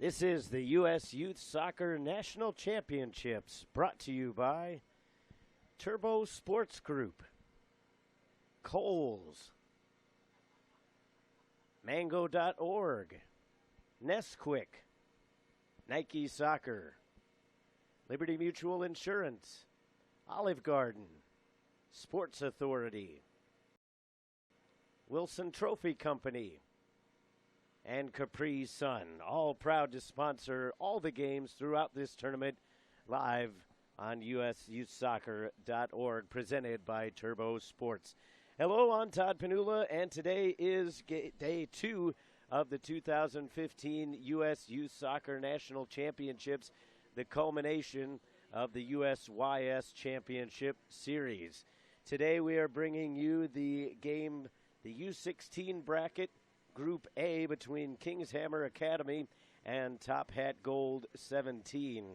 This is the U.S. Youth Soccer National Championships, brought to you by Turbo Sports Group, Kohl's, Mango.org, Nesquik, Nike Soccer, Liberty Mutual Insurance, Olive Garden, Sports Authority, Wilson Trophy Company, and Capri Sun, all proud to sponsor all the games throughout this tournament live on USYS.org, presented by Turbo Sports. Hello, I'm Todd Panula, and today is day 2 of the 2015 U.S. Youth Soccer National Championships, the culmination of the USYS Championship Series. Today we are bringing you the game, the U16 bracket, Group A, between Kingshammer Academy and TOPHAT Gold 17.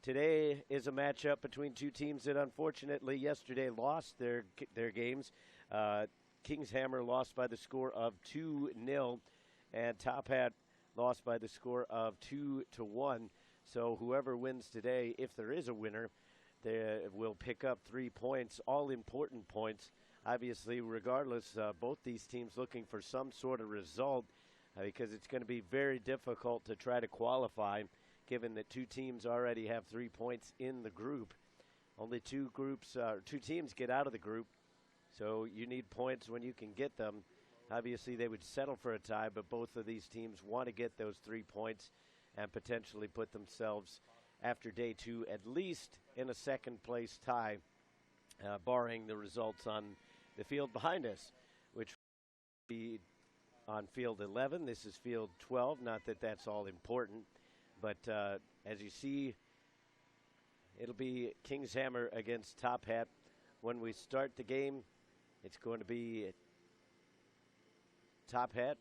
Today is a matchup between two teams that unfortunately yesterday lost their games. Kingshammer lost by the score of 2-0, and TOPHAT lost by the score of 2-1. So whoever wins today, if there is a winner, they will pick up 3 points, all important points. Obviously, regardless, both these teams looking for some sort of result because it's going to be very difficult to try to qualify, given that two teams already have 3 points in the group. Only two teams get out of the group, so you need points when you can get them. Obviously, they would settle for a tie, but both of these teams want to get those 3 points and potentially put themselves, after day 2, at least in a second-place tie, barring the results on the field behind us, which will be on field 11. This is field 12. Not that that's all important, but as you see, it'll be Kingshammer against TOPHAT. When we start the game, it's going to be TOPHAT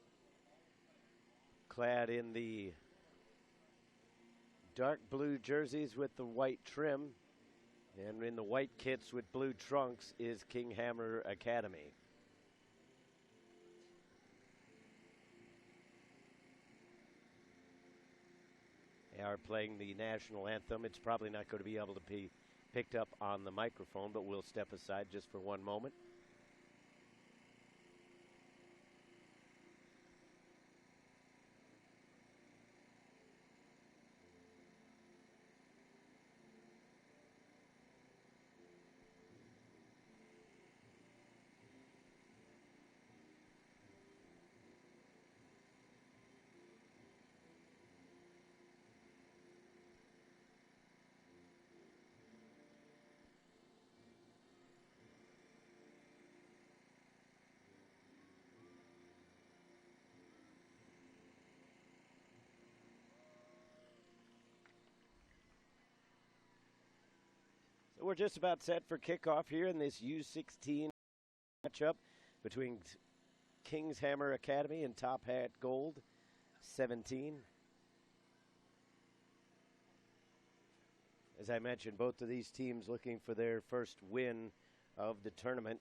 clad in the dark blue jerseys with the white trim, and in the white kits with blue trunks is Kingshammer Academy. They are playing the national anthem. It's probably not going to be able to be picked up on the microphone, but we'll step aside just for one moment. We're just about set for kickoff here in this U16 matchup between Kingshammer Academy and TOPHAT Gold 17. As I mentioned, both of these teams looking for their first win of the tournament.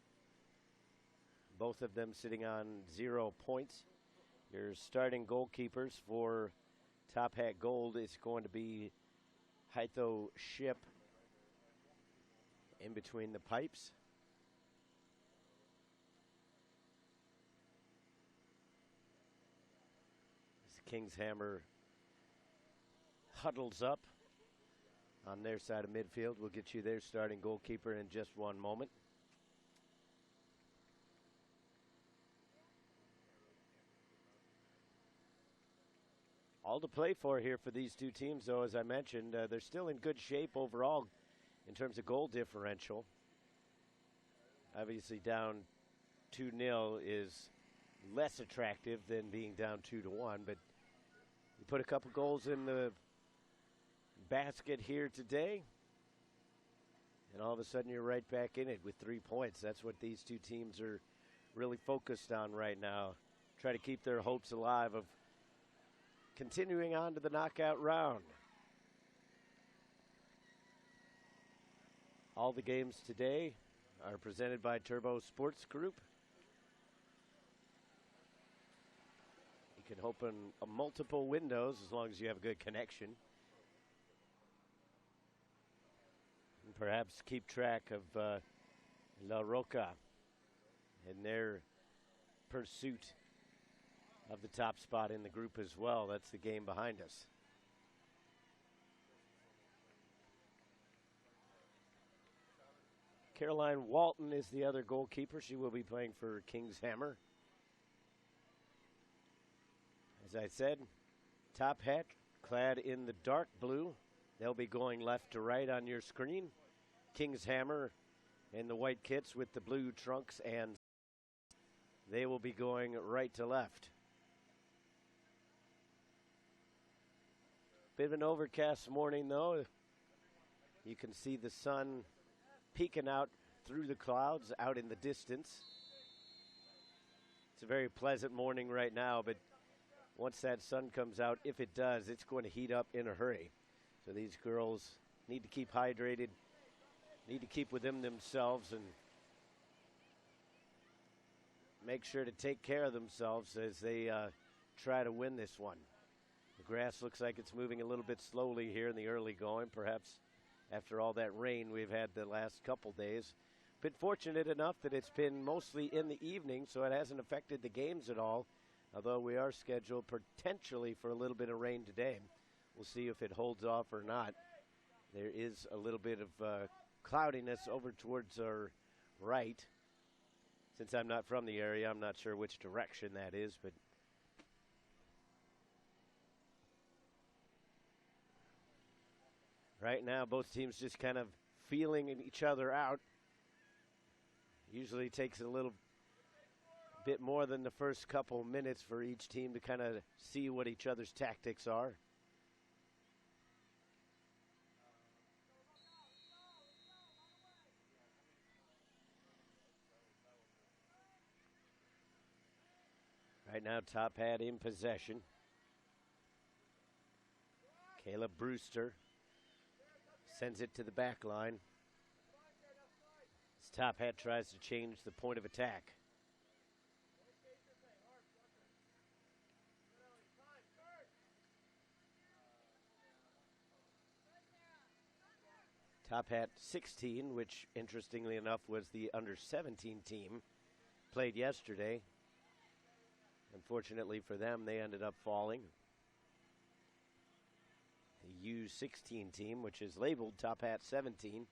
Both of them sitting on 0 points. Your starting goalkeepers for TOPHAT Gold is going to be Haitho Ship in between the pipes. As Kingshammer huddles up on their side of midfield. We'll get you their starting goalkeeper in just one moment. All to play for here for these two teams, though, as I mentioned. They're still in good shape overall in terms of goal differential. Obviously down 2-0 is less attractive than being down 2-1, but you put a couple goals in the basket here today, and all of a sudden you're right back in it with 3 points. That's what these two teams are really focused on right now. Try to keep their hopes alive of continuing on to the knockout round. All the games today are presented by Turbo Sports Group. You can open multiple windows as long as you have a good connection. And perhaps keep track of La Roca and their pursuit of the top spot in the group as well. That's the game behind us. Caroline Walton is the other goalkeeper. She will be playing for Kings Hammer. As I said, TOPHAT clad in the dark blue. They'll be going left to right on your screen. Kings Hammer in the white kits with the blue trunks, and they will be going right to left. Bit of an overcast morning, though. You can see the sun peeking out through the clouds out in the distance. It's a very pleasant morning right now, but once that sun comes out, if it does, it's going to heat up in a hurry. So these girls need to keep hydrated, need to keep within themselves, and make sure to take care of themselves as they try to win this one. The grass looks like it's moving a little bit slowly here in the early going, perhaps after all that rain we've had the last couple days. Been fortunate enough that it's been mostly in the evening, so it hasn't affected the games at all, although we are scheduled potentially for a little bit of rain today. We'll see if it holds off or not. There is a little bit of cloudiness over towards our right. Since I'm not from the area, I'm not sure which direction that is, but right now both teams just kind of feeling each other out. Usually takes a little bit more than the first couple minutes for each team to kind of see what each other's tactics are. Right now, TOPHAT in possession. Caleb Brewster sends it to the back line. As TOPHAT tries to change the point of attack. TOPHAT 16, which interestingly enough was the under-17 team, played yesterday. Unfortunately for them, they ended up falling. The U16 team, which is labeled TOPHAT 17,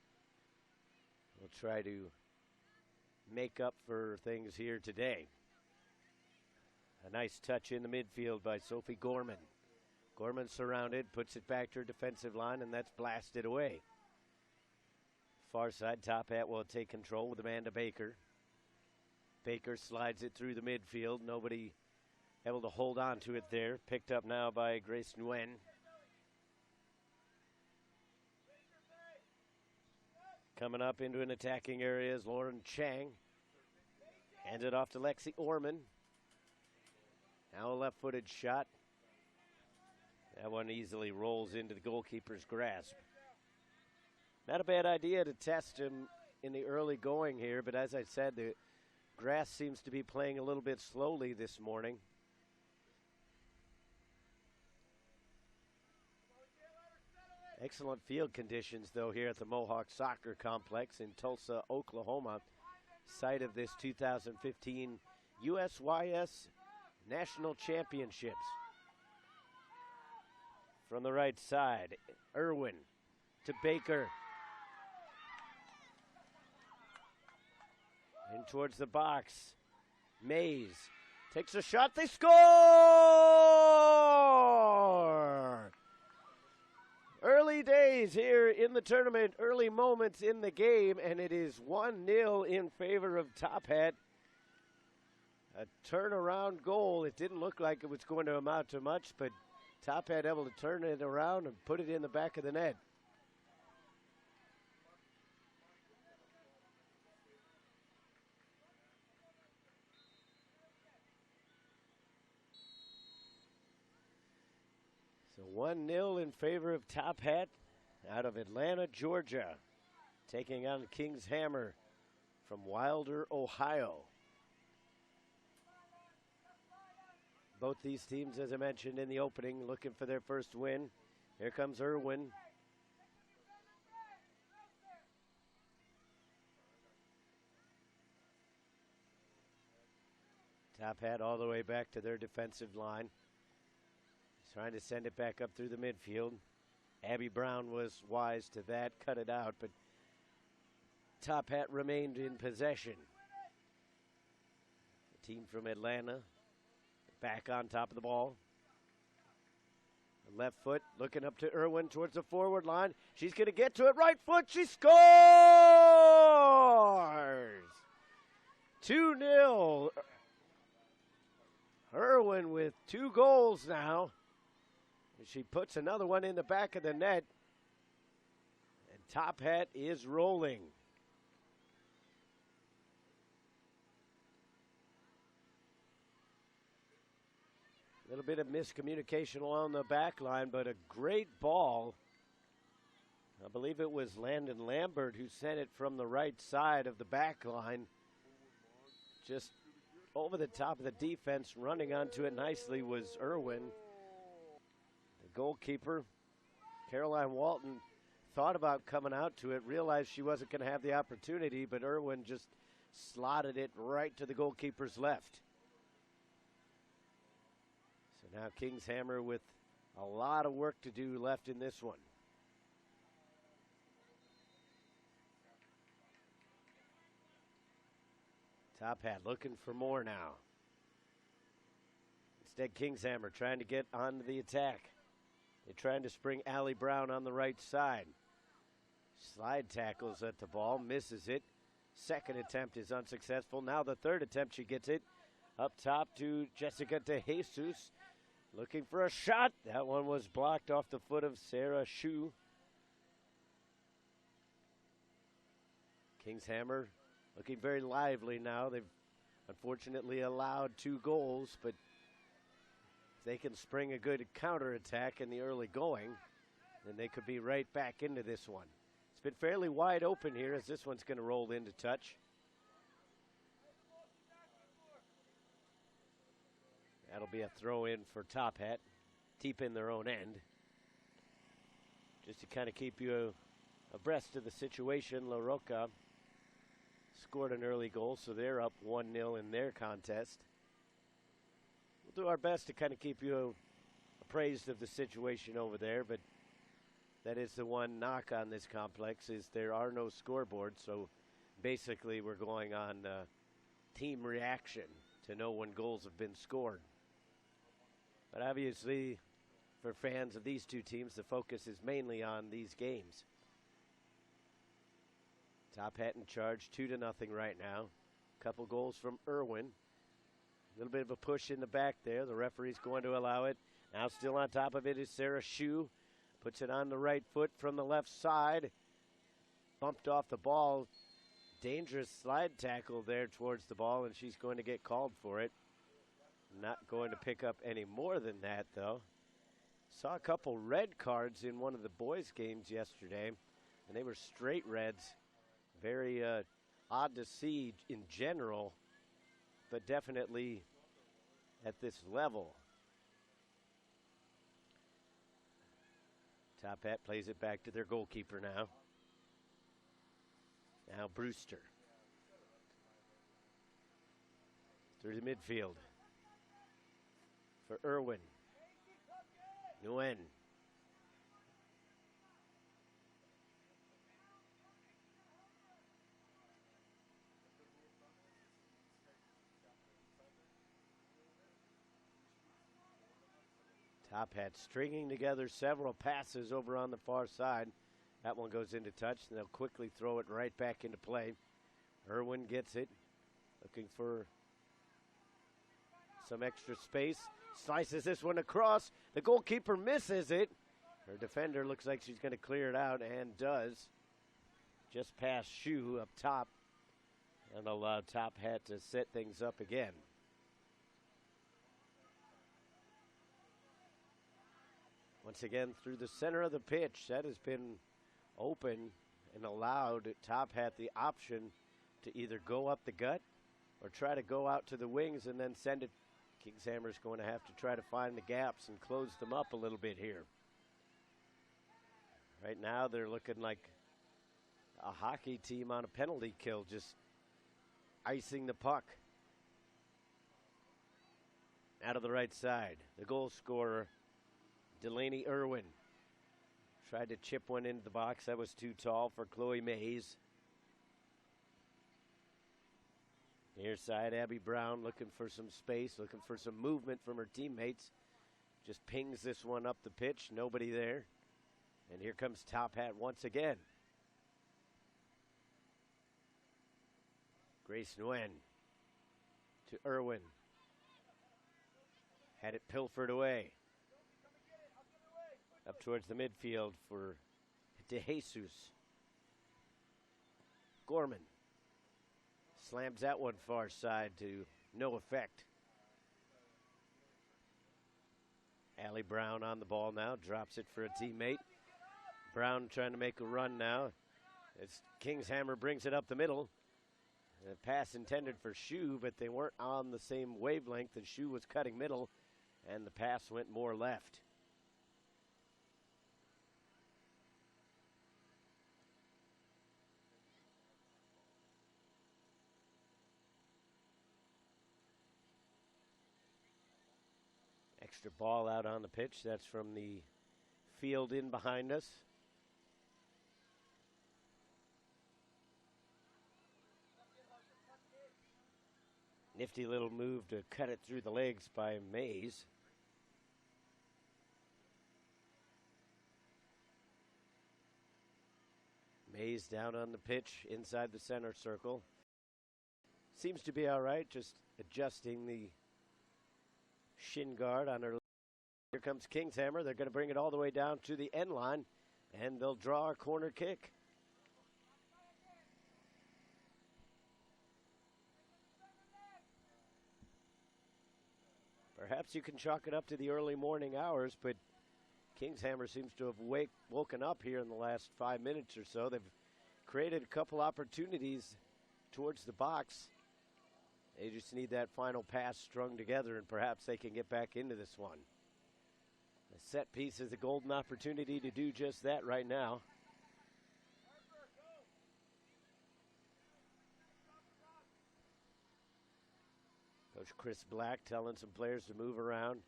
will try to make up for things here today. A nice touch in the midfield by Sophie Gorman. Gorman surrounded, puts it back to her defensive line, and that's blasted away. Far side, TOPHAT will take control with Amanda Baker. Baker slides it through the midfield. Nobody able to hold on to it there. Picked up now by Grace Nguyen. Coming up into an attacking area is Lauren Chang. Hands it off to Lexi Orman. Now a left-footed shot. That one easily rolls into the goalkeeper's grasp. Not a bad idea to test him in the early going here, but as I said, the grass seems to be playing a little bit slowly this morning. Excellent field conditions, though, here at the Mohawk Soccer Complex in Tulsa, Oklahoma, site of this 2015 USYS National Championships. From the right side, Irwin to Baker. In towards the box. Mays takes a shot. They score! Early days here in the tournament, early moments in the game, and it is 1-0 in favor of TOPHAT. A turnaround goal. It didn't look like it was going to amount to much, but TOPHAT able to turn it around and put it in the back of the net. So 1-0 in favor of TOPHAT out of Atlanta, Georgia, taking on Kings Hammer from Wilder, Ohio. Both these teams, as I mentioned in the opening, looking for their first win. Here comes Irwin. TOPHAT all the way back to their defensive line. He's trying to send it back up through the midfield. Abby Brown was wise to that, cut it out, but TOPHAT remained in possession. The team from Atlanta back on top of the ball. The left foot looking up to Irwin towards the forward line. She's going to get to it. Right foot. She scores! 2-0. Irwin with 2 goals now. She puts another one in the back of the net. And TOPHAT is rolling. A little bit of miscommunication along the back line, but a great ball. I believe it was Landon Lambert who sent it from the right side of the back line. Just over the top of the defense, running onto it nicely was Irwin. The goalkeeper, Caroline Walton, thought about coming out to it, realized she wasn't going to have the opportunity, but Irwin just slotted it right to the goalkeeper's left. So now Kingshammer with a lot of work to do left in this one. TOPHAT looking for more now. Instead, Kingshammer trying to get onto the attack. They're trying to spring Allie Brown on the right side. Slide tackles at the ball, misses it. Second attempt is unsuccessful. Now the third attempt, she gets it up top to Jessica De Jesus. Looking for a shot. That one was blocked off the foot of Sarah Shu. Kingshammer looking very lively now. They've unfortunately allowed 2 goals, but if they can spring a good counterattack in the early going, then they could be right back into this one. It's been fairly wide open here as this one's going to roll into touch. That'll be a throw in for TOPHAT, deep in their own end. Just to kind of keep you abreast of the situation, La Roca scored an early goal, so they're up 1-0 in their contest. We'll do our best to kind of keep you appraised of the situation over there, but that is the one knock on this complex is there are no scoreboards, so basically we're going on team reaction to know when goals have been scored. But obviously, for fans of these two teams, the focus is mainly on these games. TOPHAT in charge, 2-0 right now. Couple goals from Irwin. A little bit of a push in the back there. The referee's going to allow it. Now still on top of it is Sarah Shu. Puts it on the right foot from the left side. Bumped off the ball. Dangerous slide tackle there towards the ball, and she's going to get called for it. Not going to pick up any more than that, though. Saw a couple red cards in one of the boys' games yesterday, and they were straight reds. Very odd to see in general, but definitely at this level. TOPHAT plays it back to their goalkeeper now. Now Brewster. Through the midfield. For Irwin. Nguyen. TOPHAT stringing together several passes over on the far side. That one goes into touch, and they'll quickly throw it right back into play. Irwin gets it, looking for some extra space. Slices this one across. The goalkeeper misses it. Her defender looks like she's going to clear it out, and does. Just past Shu up top, and allow TOPHAT to set things up again. Once again, through the center of the pitch, that has been open and allowed TOPHAT the option to either go up the gut or try to go out to the wings and then send it, Kings Hammer's going to have to try to find the gaps and close them up a little bit here. Right now they're looking like a hockey team on a penalty kill, just icing the puck. Out of the right side, the goal scorer, Delaney Irwin, tried to chip one into the box. That was too tall for Chloe Mays. Near side, Abby Brown looking for some space, looking for some movement from her teammates. Just pings this one up the pitch, nobody there. And here comes TOPHAT once again. Grace Nguyen to Irwin. Had it pilfered away. Up towards the midfield for De Jesus. Gorman slams that one far side to no effect. Allie Brown on the ball now, drops it for a teammate. Brown trying to make a run now. As Kings Hammer brings it up the middle. The pass intended for Shu, but they weren't on the same wavelength as Shu was cutting middle, and the pass went more left. Extra ball out on the pitch. That's from the field in behind us. Nifty little move to cut it through the legs by Mays. Mays down on the pitch inside the center circle. Seems to be all right, just adjusting the shin guard on her. Here comes Kings Hammer. They're going to bring it all the way down to the end line, and they'll draw a corner kick. Perhaps you can chalk it up to the early morning hours, but Kings Hammer seems to have woken up here in the last 5 minutes or so. They've created a couple opportunities towards the box. They just need that final pass strung together, and perhaps they can get back into this one. The set piece is a golden opportunity to do just that right now. Coach Chris Black telling some players to move around.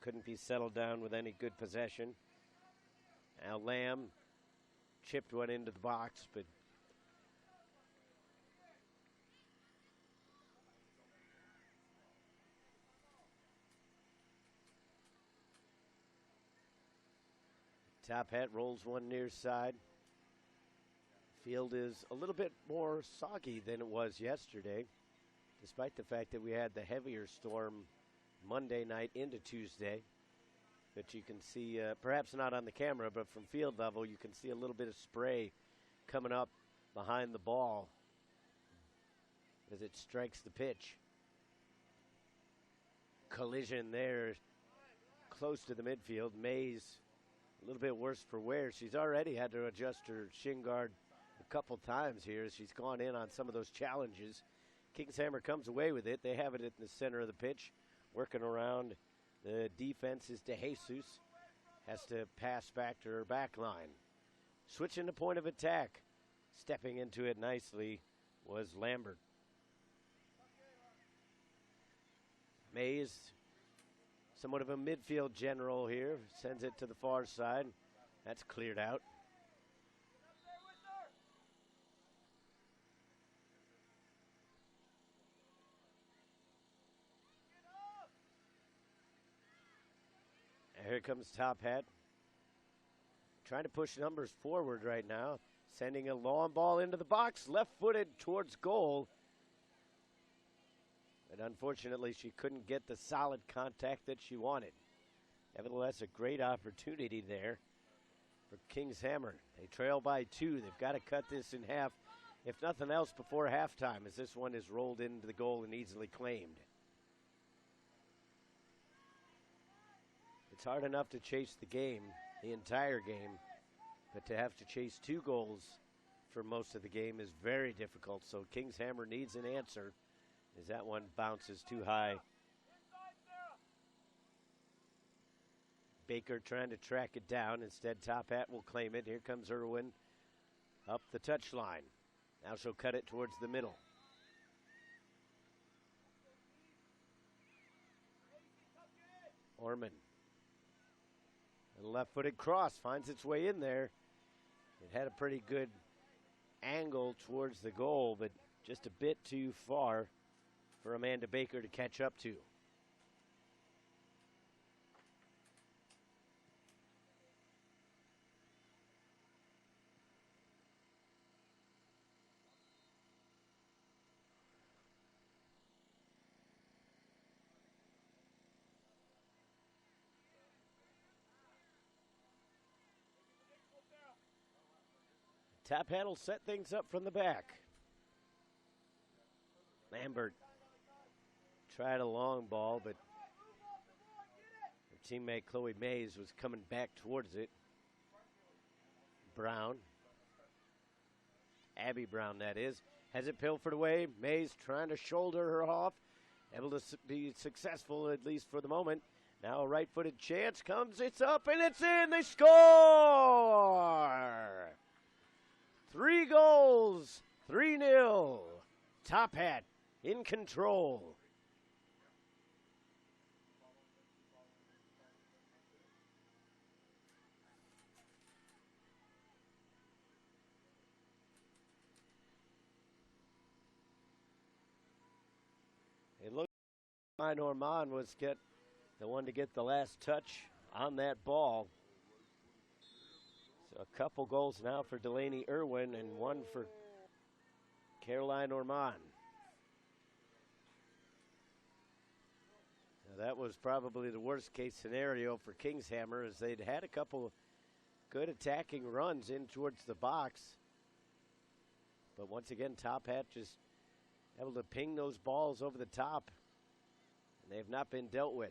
Couldn't be settled down with any good possession. Al Lamb chipped one into the box, but TOPHAT rolls one near side. Field is a little bit more soggy than it was yesterday, despite the fact that we had the heavier storm Monday night into Tuesday. But you can see, perhaps not on the camera, but from field level, you can see a little bit of spray coming up behind the ball as it strikes the pitch. Collision there, close to the midfield. Mays, a little bit worse for wear. She's already had to adjust her shin guard a couple times here as she's gone in on some of those challenges. Kings Hammer comes away with it. They have it in the center of the pitch, working around the defense is De Jesus. Has to pass back to her back line. Switching the point of attack. Stepping into it nicely was Lambert. Mays, somewhat of a midfield general here, sends it to the far side. That's cleared out. Here comes TOPHAT. Trying to push numbers forward right now. Sending a long ball into the box, left-footed towards goal. But unfortunately, she couldn't get the solid contact that she wanted. Nevertheless, a great opportunity there for Kings Hammer. They trail by 2. They've got to cut this in half, if nothing else, before halftime, as this one is rolled into the goal and easily claimed. It's hard enough to chase the game, the entire game, but to have to chase 2 goals for most of the game is very difficult. So Kings Hammer needs an answer as that one bounces too high. Baker trying to track it down. Instead, TOPHAT will claim it. Here comes Irwin up the touchline. Now she'll cut it towards the middle. Orman. A left-footed cross finds its way in there. It had a pretty good angle towards the goal, but just a bit too far for Amanda Baker to catch up to. TOPHAT will set things up from the back. Lambert tried a long ball, but her teammate Chloe Mays was coming back towards it. Brown, Abby Brown that is, has it pilfered away. Mays trying to shoulder her off, able to be successful at least for the moment. Now a right-footed chance comes, it's up and it's in, they score! 3 goals, 3-0. TOPHAT in control. It looked like Norman was the one to get the last touch on that ball. So a couple goals now for Delaney Irwin and one for Caroline Orman. Now that was probably the worst case scenario for Kingshammer, as they'd had a couple good attacking runs in towards the box. But once again, TOPHAT just able to ping those balls over the top, and they have not been dealt with.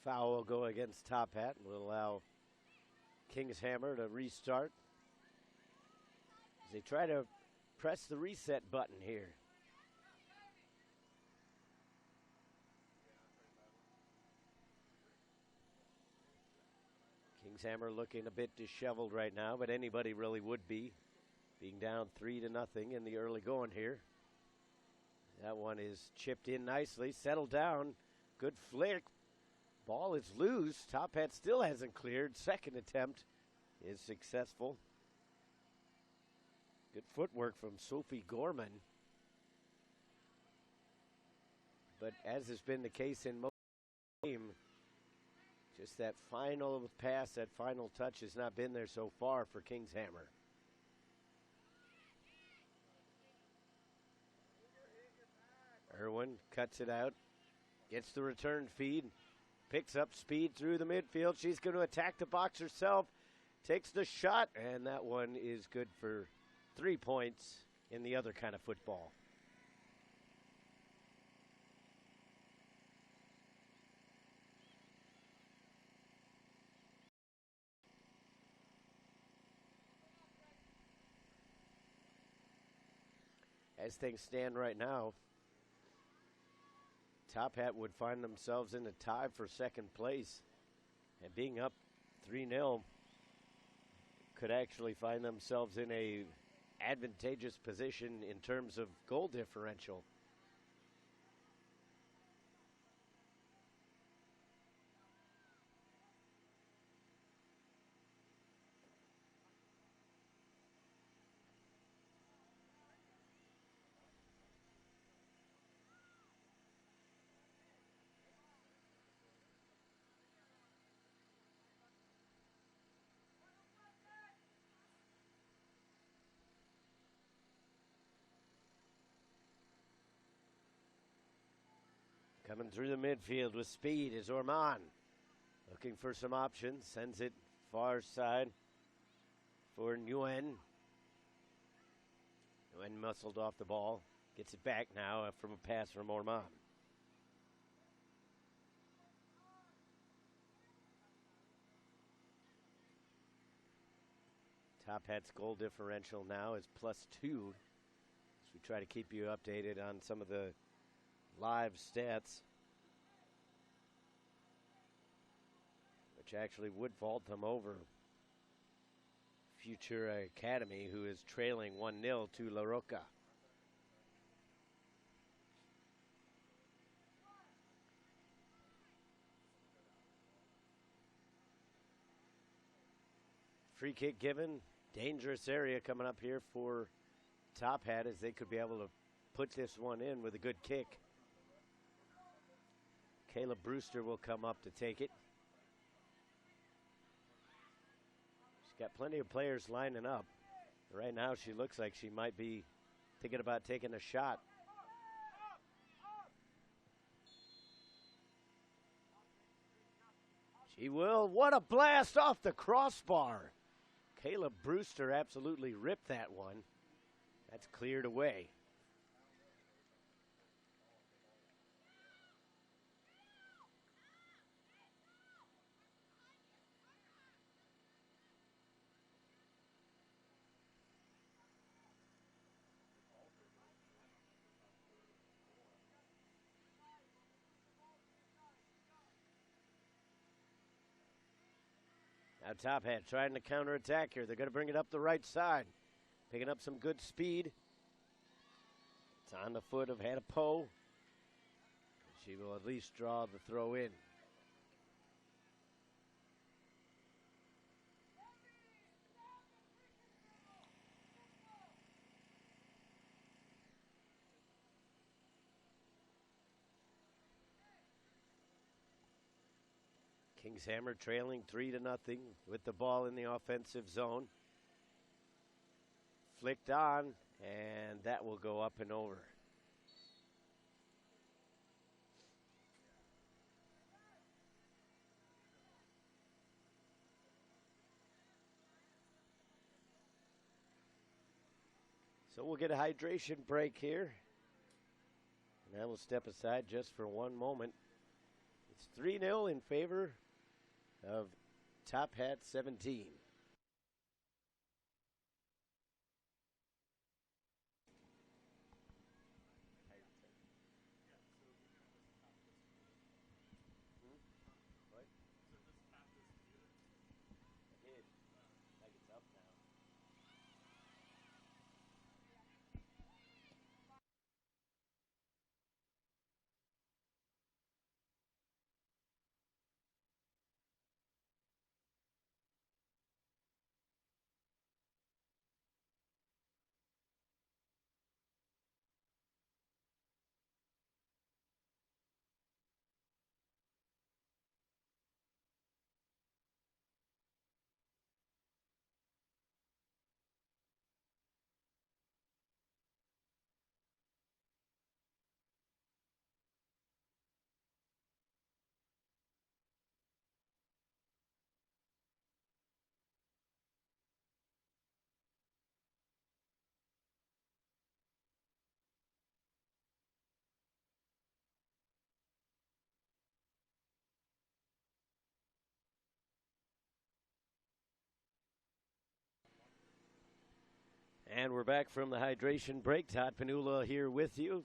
Foul will go against TOPHAT and will allow Kingshammer to restart as they try to press the reset button here. Kingshammer looking a bit disheveled right now, but anybody really would be, being down 3-0 in the early going here. That one is chipped in nicely, settled down, good flick. Ball is loose. TOPHAT still hasn't cleared. Second attempt is successful. Good footwork from Sophie Gorman. But as has been the case in most of the game, just that final pass, that final touch has not been there so far for Kingshammer. Irwin cuts it out, gets the return feed, picks up speed through the midfield. She's going to attack the box herself. Takes the shot, and that one is good for 3 points in the other kind of football. As things stand right now, TOPHAT would find themselves in a tie for second place, and being up 3-0 could actually find themselves in a advantageous position in terms of goal differential. Coming through the midfield with speed is Orman. Looking for some options. Sends it far side for Nguyen. Nguyen muscled off the ball. Gets it back now from a pass from Orman. TOPHAT's goal differential now is +2. As we try to keep you updated on some of the live stats, which actually would vault them over Future Academy, who is trailing 1-0 to La Roca. Free kick given. Dangerous area coming up here for TOPHAT, as they could be able to put this one in with a good kick. Caleb Brewster will come up to take it. She's got plenty of players lining up. Right now she looks like she might be thinking about taking a shot. She will. What a blast off the crossbar. Caleb Brewster absolutely ripped that one. That's cleared away. Now TOPHAT trying to counterattack here. They're going to bring it up the right side. Picking up some good speed. It's on the foot of Hannah Poe. She will at least draw the throw in. Kings Hammer trailing 3-0 with the ball in the offensive zone. Flicked on, and that will go up and over. So we'll get a hydration break here. And I will step aside just for one moment. It's 3-0 in favor of TOPHAT 17. And we're back from the hydration break. Todd Panula here with you,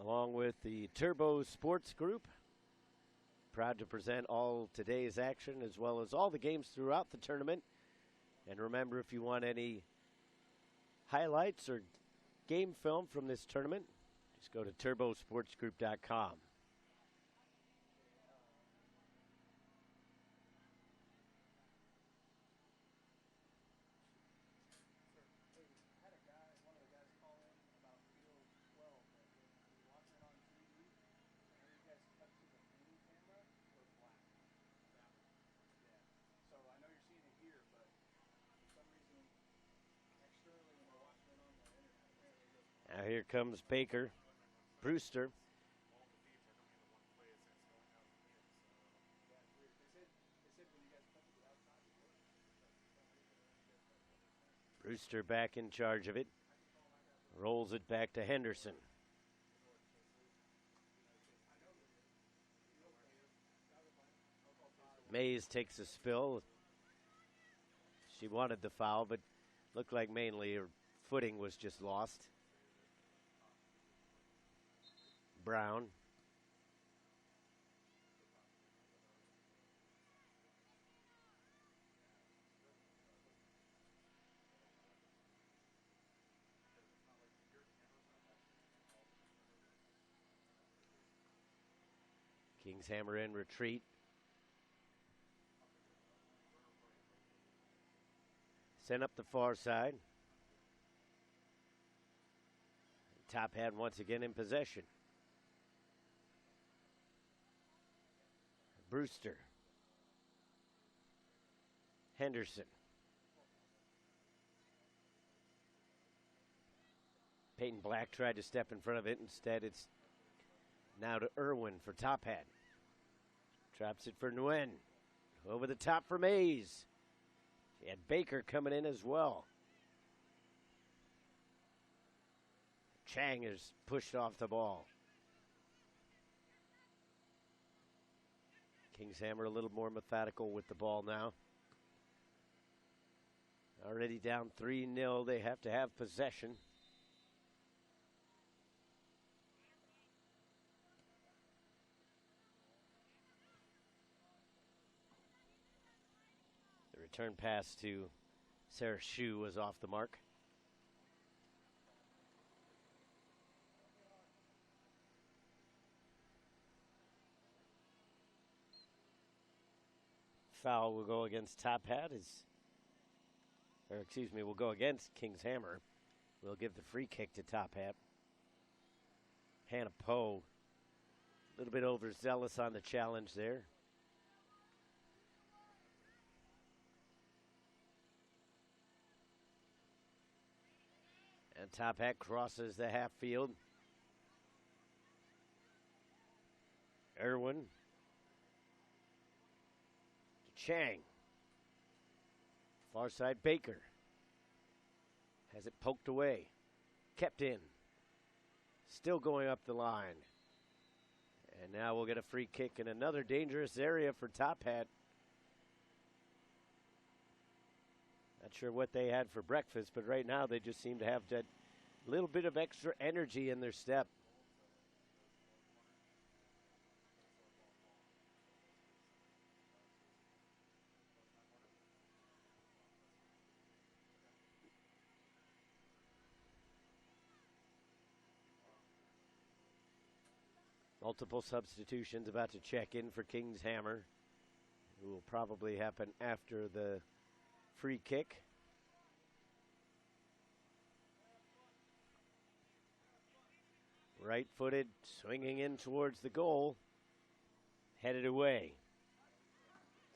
along with the Turbo Sports Group. Proud to present all today's action as well as all the games throughout the tournament. And remember, if you want any highlights or game film from this tournament, just go to turbosportsgroup.com. Now here comes Baker. Brewster Brewster back in charge of it. Rolls it back to Henderson. Mays takes a spill. She wanted the foul, but looked like mainly her footing was just lost. Brown. King's Hammer in retreat. Sent up the far side. TOPHAT once again in possession. Brewster. Henderson. Peyton Black tried to step in front of it. Instead, it's now to Irwin for TOPHAT. Traps it for Nguyen. Over the top for Mays. She had Baker coming in as well. Chang is pushed off the ball. King's Hammer a little more methodical with the ball now. Already down 3-0. They have to have possession. The return pass to Sarah Hsu was off the mark. Foul will go against TOPHAT, will go against King's Hammer. We'll give the free kick to TOPHAT. Hannah Poe, a little bit overzealous on the challenge there. And TOPHAT crosses the half field. Irwin. Chang. Far side Baker. Has it poked away. Kept in. Still going up the line. And now we'll get a free kick in another dangerous area for TOPHAT. Not sure what they had for breakfast, but right now they just seem to have that little bit of extra energy in their step. Multiple substitutions about to check in for King's Hammer, who will probably happen after the free kick. Right-footed, swinging in towards the goal. Headed away.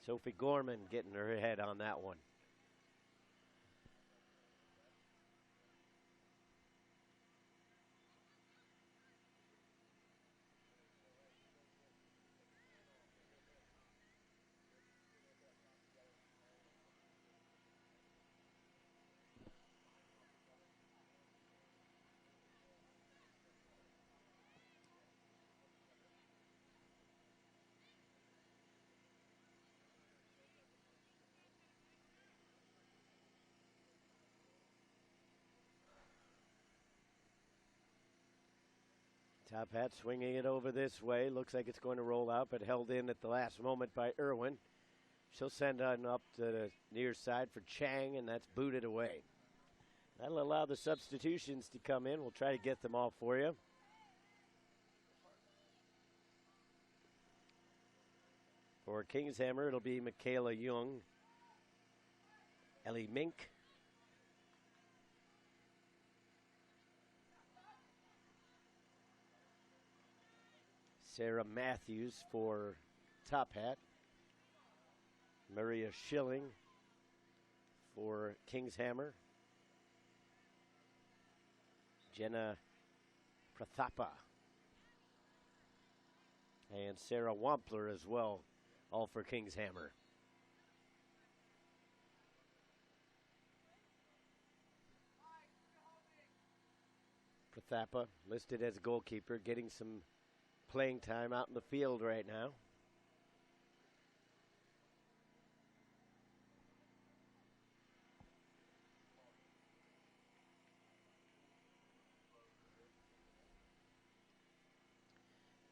Sophie Gorman getting her head on that one. TOPHAT swinging it over this way. Looks like it's going to roll out, but held in at the last moment by Irwin. She'll send on up to the near side for Chang, and that's booted away. That'll allow the substitutions to come in. We'll try to get them all for you. For King's Hammer, it'll be Michaela Jung, Ellie Mink, Sarah Matthews for TOPHAT, Maria Schilling for King's Hammer, Jenna Prathapa, and Sarah Wampler as well, all for King's Hammer. Thapa, listed as a goalkeeper, getting some playing time out in the field right now.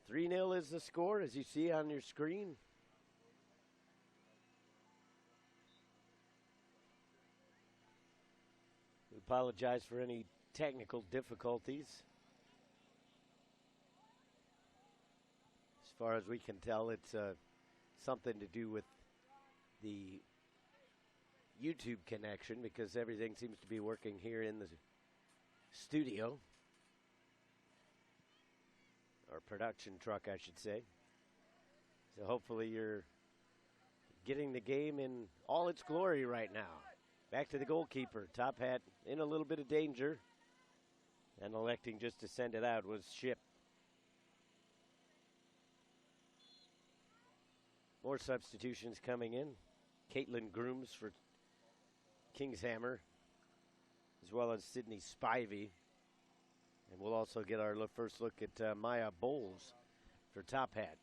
"3-0 is the score, as you see on your screen. We apologize for any technical difficulties. As far as we can tell, it's something to do with the YouTube connection, because everything seems to be working here in the studio, or production truck, I should say. So hopefully you're getting the game in all its glory right now. Back to the goalkeeper. TOPHAT in a little bit of danger, and electing just to send it out was Ship. More substitutions coming in. Caitlin Grooms for Kingshammer, as well as Sydney Spivey. And we'll also get our first look at Maya Bowles for TOPHAT.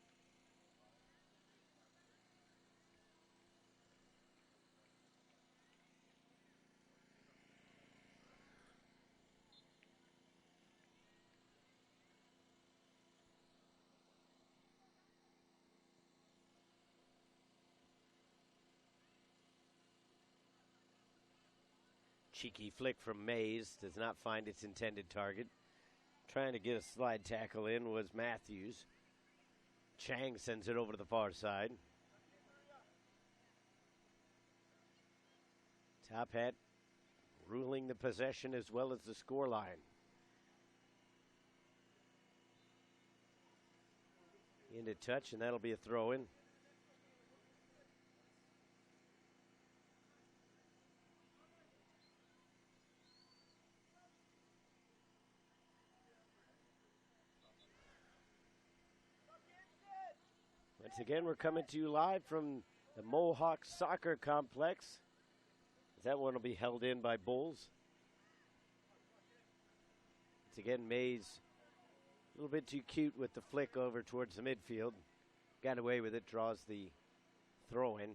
Cheeky flick from Mays, does not find its intended target. Trying to get a slide tackle in was Matthews. Chang sends it over to the far side. TOPHAT ruling the possession as well as the score line. Into touch, and that'll be a throw in. Once again, we're coming to you live from the Mohawk Soccer Complex. That one will be held in by Bulls. Once again, Mays a little bit too cute with the flick over towards the midfield. Got away with it, draws the throw in.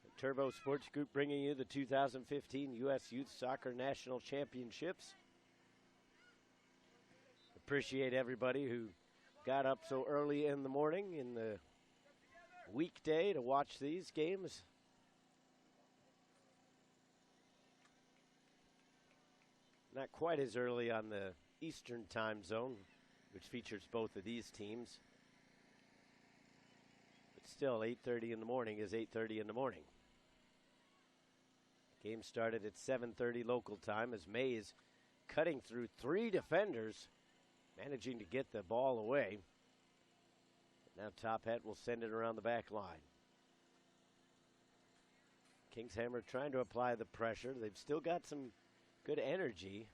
The Turbo Sports Group bringing you the 2015 U.S. Youth Soccer National Championships. Appreciate everybody who got up so early in the morning in the weekday to watch these games. Not quite as early on the Eastern time zone, which features both of these teams. But still, 8:30 in the morning is 8:30 in the morning. Game started at 7:30 local time as Mays, cutting through 3 defenders, managing to get the ball away. Now TOPHAT will send it around the back line. Kingshammer trying to apply the pressure. They've still got some good energy,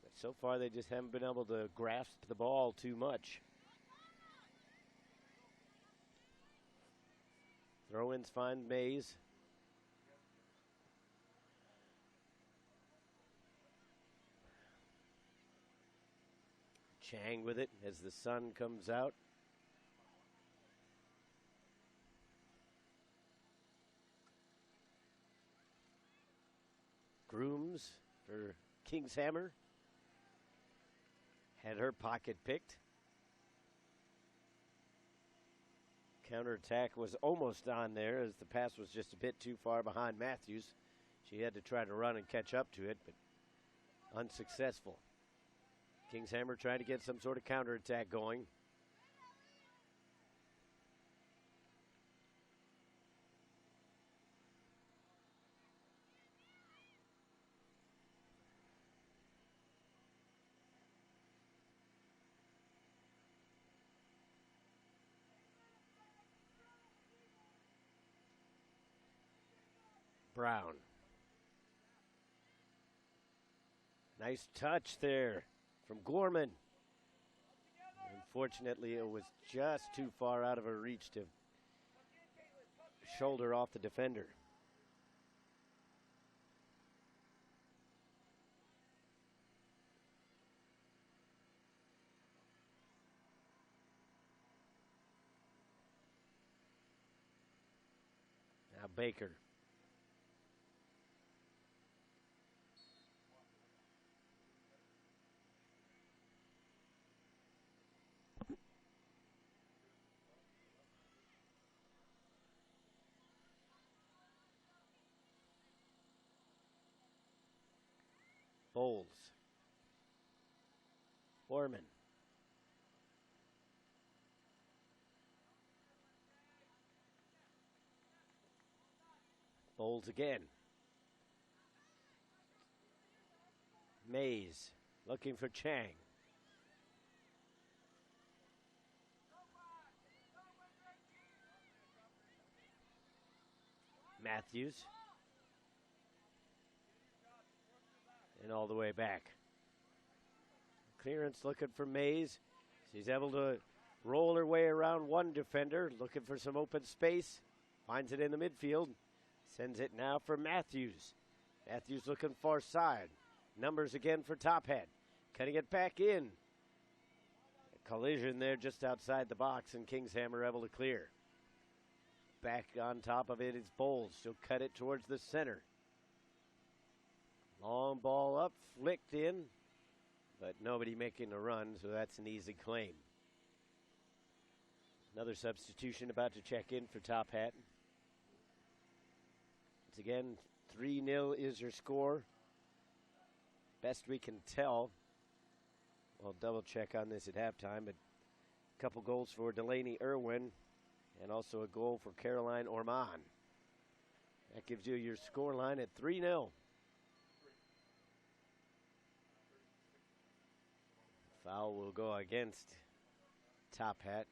but so far they just haven't been able to grasp the ball too much. Throw-ins find Mays. Chang with it as the sun comes out. Grooms for Kingshammer. Had her pocket picked. Counterattack was almost on there as the pass was just a bit too far behind Matthews. She had to try to run and catch up to it, but unsuccessful. Kingshammer trying to get some sort of counterattack going. Brown. Nice touch there from Gorman. Unfortunately, it was just too far out of her reach to shoulder off the defender. Now Baker. Bowles. Foreman. Bowles again. Mays looking for Chang. Matthews. And all the way back. Clearance looking for Mays. She's able to roll her way around one defender, looking for some open space. Finds it in the midfield. Sends it now for Matthews. Matthews looking far side. Numbers again for TOPHAT. Cutting it back in. A collision there just outside the box, and Kingshammer able to clear. Back on top of it is Bowles. She'll cut it towards the center. Long ball up, flicked in, but nobody making a run, so that's an easy claim. Another substitution about to check in for TOPHAT. Once again, 3-0 is your score. Best we can tell. I'll double check on this at halftime, but a couple goals for Delaney Irwin and also a goal for Caroline Orman. That gives you your score line at 3-0. Foul will go against TOPHAT.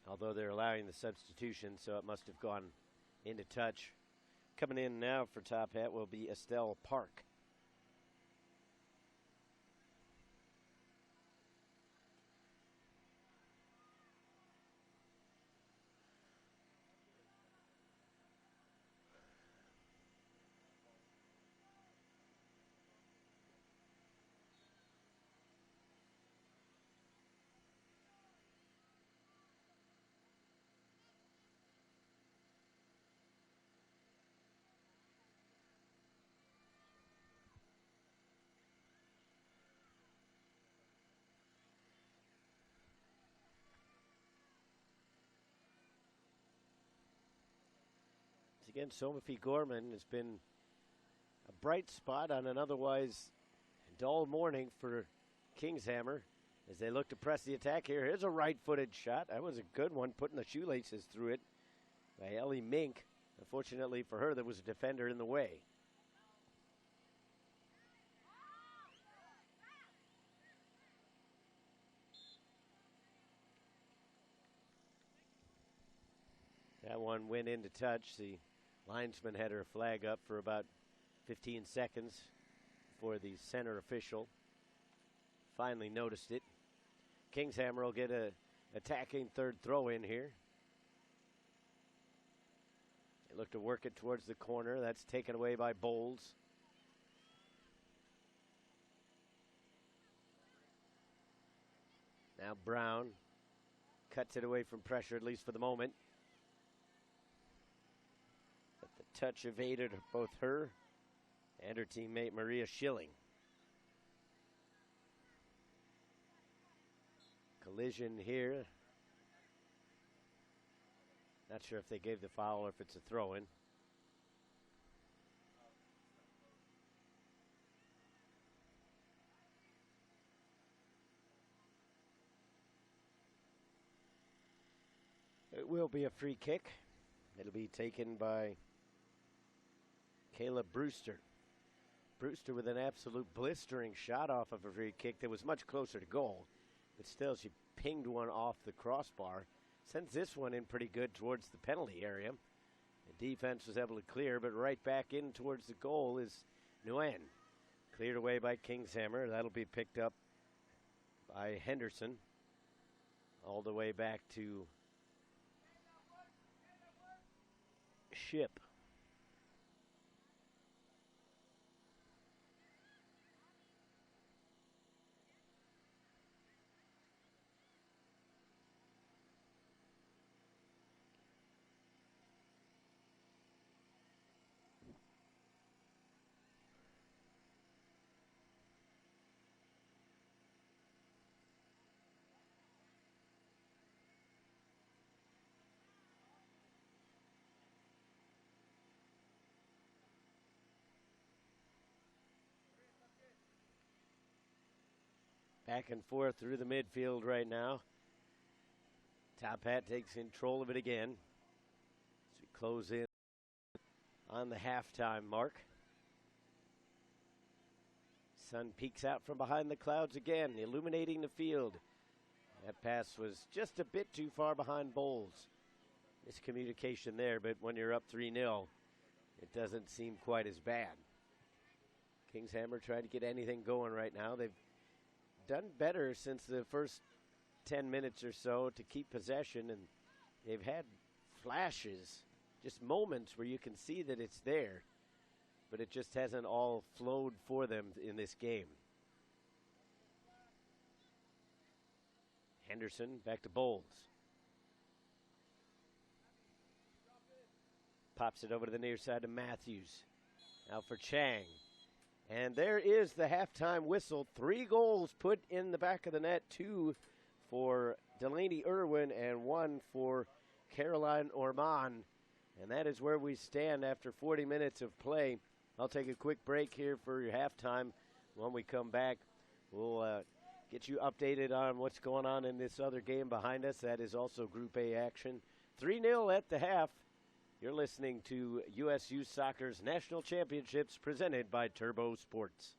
Although they're allowing the substitution, so it must have gone into touch. Coming in now for TOPHAT will be Estelle Park. Again, Sophie Gorman has been a bright spot on an otherwise dull morning for Kingshammer as they look to press the attack here. Here's a right-footed shot. That was a good one, putting the shoelaces through it by Ellie Mink. Unfortunately for her, there was a defender in the way. That one went into touch. The linesman had her flag up for about 15 seconds before the center official finally noticed it. Kingshammer will get a attacking third throw in here. They look to work it towards the corner. That's taken away by Bowles. Now Brown cuts it away from pressure, at least for the moment. Touch evaded both her and her teammate Maria Schilling. Collision here. Not sure if they gave the foul or if it's a throw-in. It will be a free kick. It'll be taken by Kayla Brewster. Brewster with an absolute blistering shot off of a free kick that was much closer to goal. But still, she pinged one off the crossbar. Sends this one in pretty good towards the penalty area. The defense was able to clear, but right back in towards the goal is Nguyen. Cleared away by Kingshammer. That'll be picked up by Henderson. All the way back to Ship. Back and forth through the midfield right now. TOPHAT takes control of it again as we close in on the halftime mark. Sun peeks out from behind the clouds again, illuminating the field. That pass was just a bit too far behind Bowles. Miscommunication there, but when you're up 3-0, it doesn't seem quite as bad. Kingshammer trying to get anything going right now. They've done better since the first 10 minutes or so to keep possession, and they've had flashes, just moments where you can see that it's there, but it just hasn't all flowed for them in this game. Henderson back to Bowles. Pops it over to the near side to Matthews. Now for Chang. And there is the halftime whistle. 3 goals put in the back of the net. 2 for Delaney Irwin and 1 for Caroline Orman. And that is where we stand after 40 minutes of play. I'll take a quick break here for your halftime. When we come back, we'll get you updated on what's going on in this other game behind us. That is also Group A action. 3-0 at the half. You're listening to USU Soccer's National Championships presented by Turbo Sports.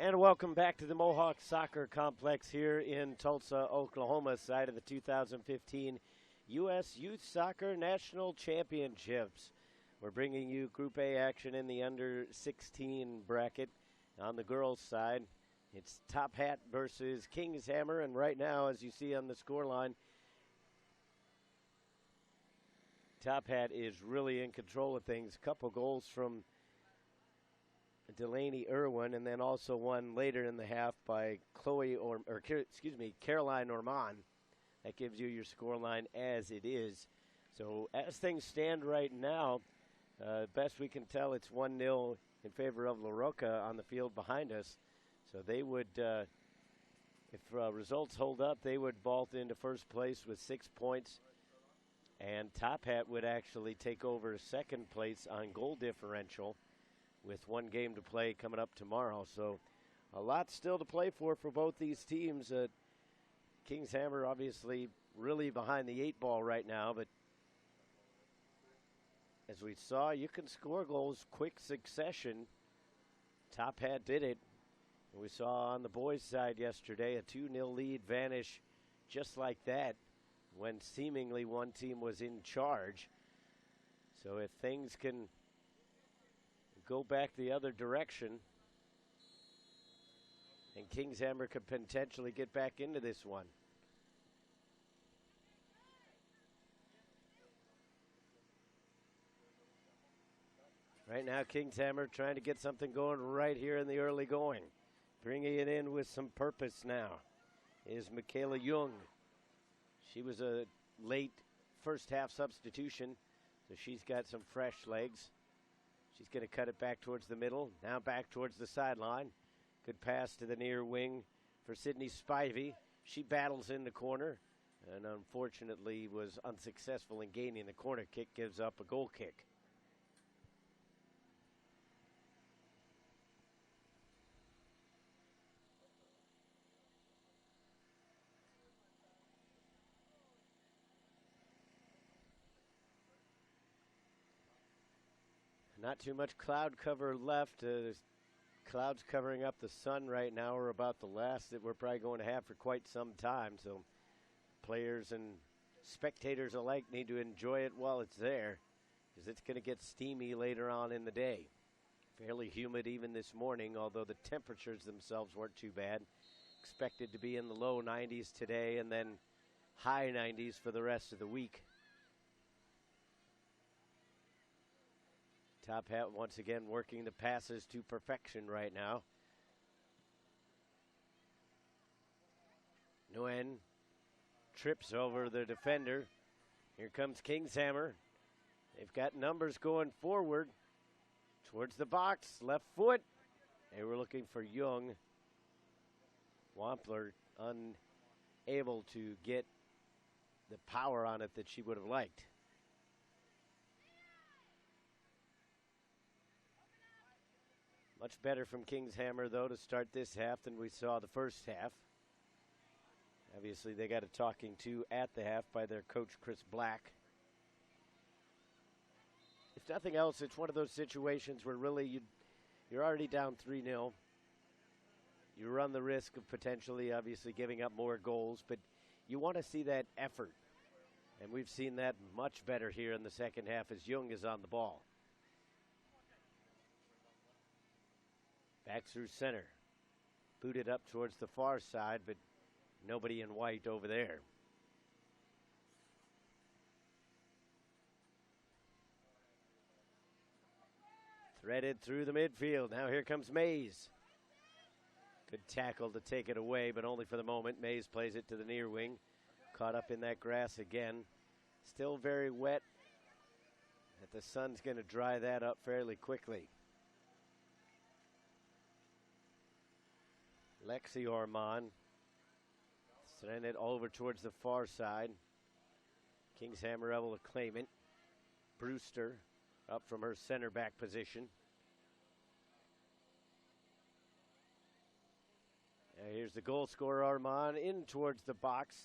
And welcome back to the Mohawk Soccer Complex here in Tulsa, Oklahoma, side of the 2015 U.S. Youth Soccer National Championships. We're bringing you Group A action in the under-16 bracket. On the girls' side, it's TOPHAT versus King's Hammer, and right now, as you see on the scoreline, TOPHAT is really in control of things. A couple goals from Delaney Irwin, and then also one later in the half by Caroline Ormond. That gives you your scoreline as it is. So as things stand right now, best we can tell, it's 1-0 in favor of La Roca on the field behind us. So they would, if results hold up, they would vault into first place with 6 points. And TOPHAT would actually take over second place on goal differential with one game to play coming up tomorrow. So a lot still to play for both these teams. King's Hammer obviously really behind the 8 ball right now, but as we saw, you can score goals quick succession. TOPHAT did it. We saw on the boys' side yesterday a 2-0 lead vanish just like that when seemingly one team was in charge. So if things can go back the other direction, and King's Hammer could potentially get back into this one. Right now, King's Hammer trying to get something going right here in the early going. Bringing it in with some purpose now is Michaela Jung. She was a late first half substitution, so she's got some fresh legs. She's going to cut it back towards the middle, now back towards the sideline. Good pass to the near wing for Sydney Spivey. She battles in the corner and unfortunately was unsuccessful in gaining the corner kick, gives up a goal kick. Not too much cloud cover left. There's clouds covering up the sun right now are about the last that we're probably going to have for quite some time. So players and spectators alike need to enjoy it while it's there, because it's going to get steamy later on in the day. Fairly humid even this morning, although the temperatures themselves weren't too bad. Expected to be in the low 90s today and then high 90s for the rest of the week. TOPHAT once again working the passes to perfection right now. Nguyen trips over the defender. Here comes King's Hammer. They've got numbers going forward towards the box. Left foot. They were looking for Jung. Wampler unable to get the power on it that she would have liked. Much better from King's Hammer, though, to start this half than we saw the first half. Obviously, they got a talking to at the half by their coach, Chris Black. If nothing else, it's one of those situations where really you're already down 3-0. You run the risk of potentially, obviously, giving up more goals, but you want to see that effort. And we've seen that much better here in the second half as Jung is on the ball. Back through center. Booted up towards the far side, but nobody in white over there. Threaded through the midfield. Now here comes Mays. Good tackle to take it away, but only for the moment. Mays plays it to the near wing. Caught up in that grass again. Still very wet. But the sun's going to dry that up fairly quickly. Lexi Ormond. Send it over towards the far side. King's Hammer able to claim it. Brewster up from her center back position. Here's the goal scorer, Armand, in towards the box.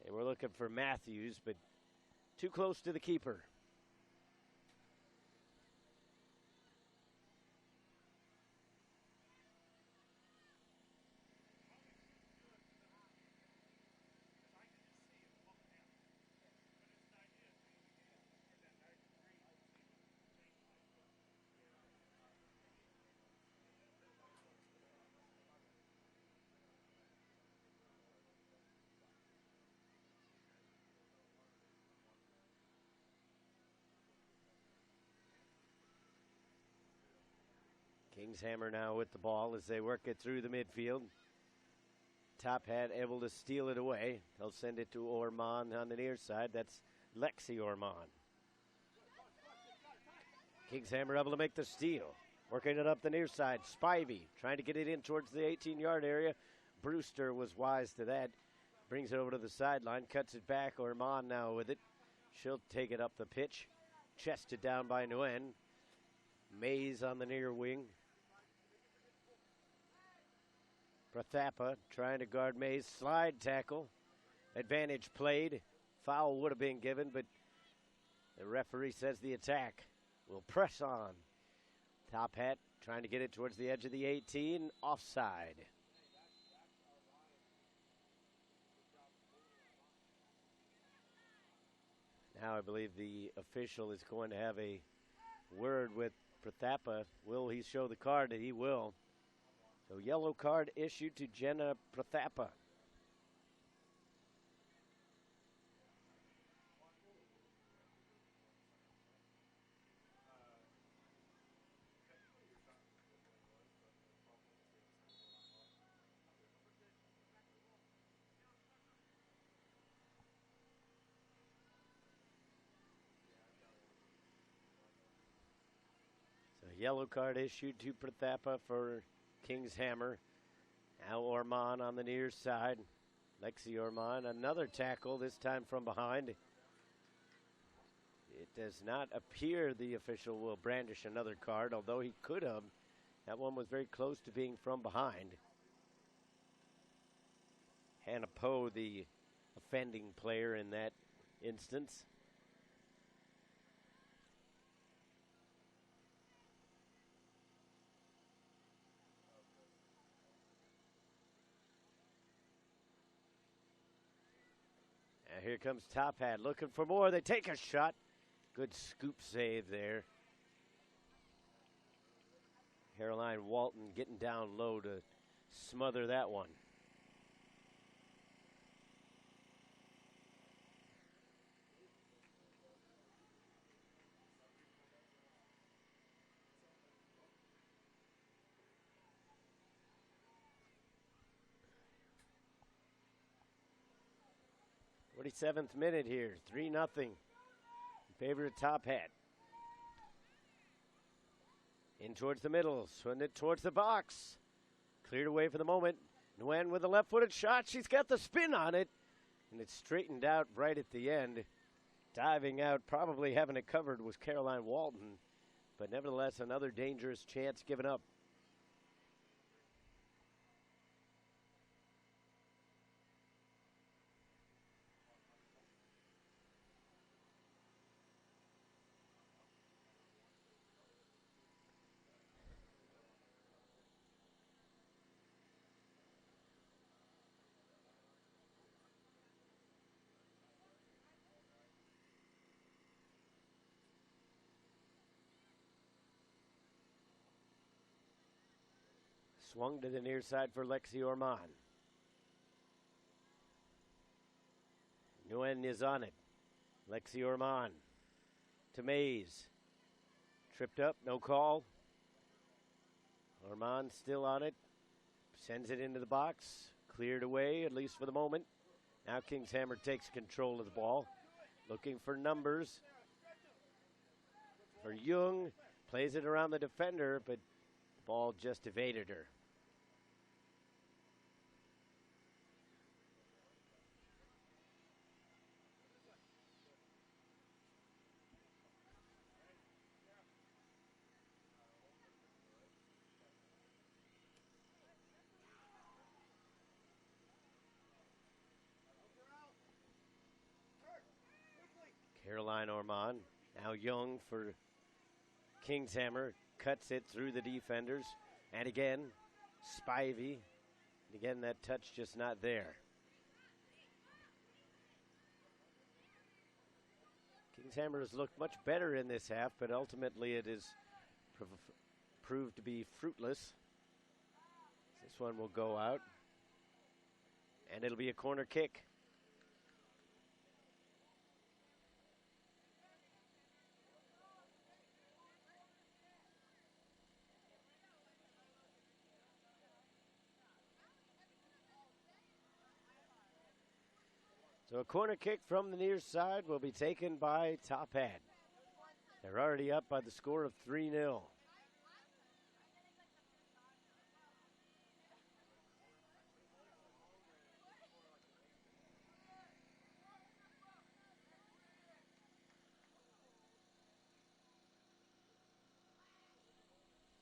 And we're looking for Matthews, but too close to the keeper. Kingshammer now with the ball as they work it through the midfield. Top Hat able to steal it away. They'll send it to Ormond on the near side. That's Lexi Ormond. Kingshammer able to make the steal. Working it up the near side. Spivey trying to get it in towards the 18-yard area. Brewster was wise to that. Brings it over to the sideline. Cuts it back. Ormond now with it. She'll take it up the pitch. Chested down by Nguyen. Mays on the near wing. Prathapa trying to guard Mays. Slide tackle. Advantage played. Foul would have been given, but the referee says the attack will press on. Top Hat trying to get it towards the edge of the 18. Offside. Now I believe the official is going to have a word with Prathapa. Will he show the card? He will. So yellow card issued to Jenna Prathapa. So yellow card issued to Prathapa for Kingshammer. Now Ormond on the near side. Lexi Ormond, another tackle, this time from behind. It does not appear the official will brandish another card, although he could have. That one was very close to being from behind. Hannah Poe, the offending player in that instance. Now here comes Top Hat looking for more. They take a shot. Good scoop save there. Caroline Walton getting down low to smother that one. Seventh minute here, 3-0 in favor of Top Hat. In towards the middle, swing it towards the box. Cleared away for the moment. Nguyen with a left-footed shot. She's got the spin on it, and it's straightened out right at the end. Diving out, probably having it covered, was Caroline Walton, but nevertheless another dangerous chance given up. Swung to the near side for Lexi Ormond. Nguyen is on it. Lexi Ormond to Mays. Tripped up, no call. Ormond still on it. Sends it into the box. Cleared away, at least for the moment. Now Kingshammer takes control of the ball. Looking for numbers. For Jung. Plays it around the defender, but the ball just evaded her. Caroline Ormond, now Young for Kingshammer, cuts it through the defenders. And again, Spivey. And again, that touch just not there. Kingshammer has looked much better in this half, but ultimately it is proved to be fruitless. This one will go out. And it'll be a corner kick. So a corner kick from the near side will be taken by TOPHAT. They're already up by the score of 3-0.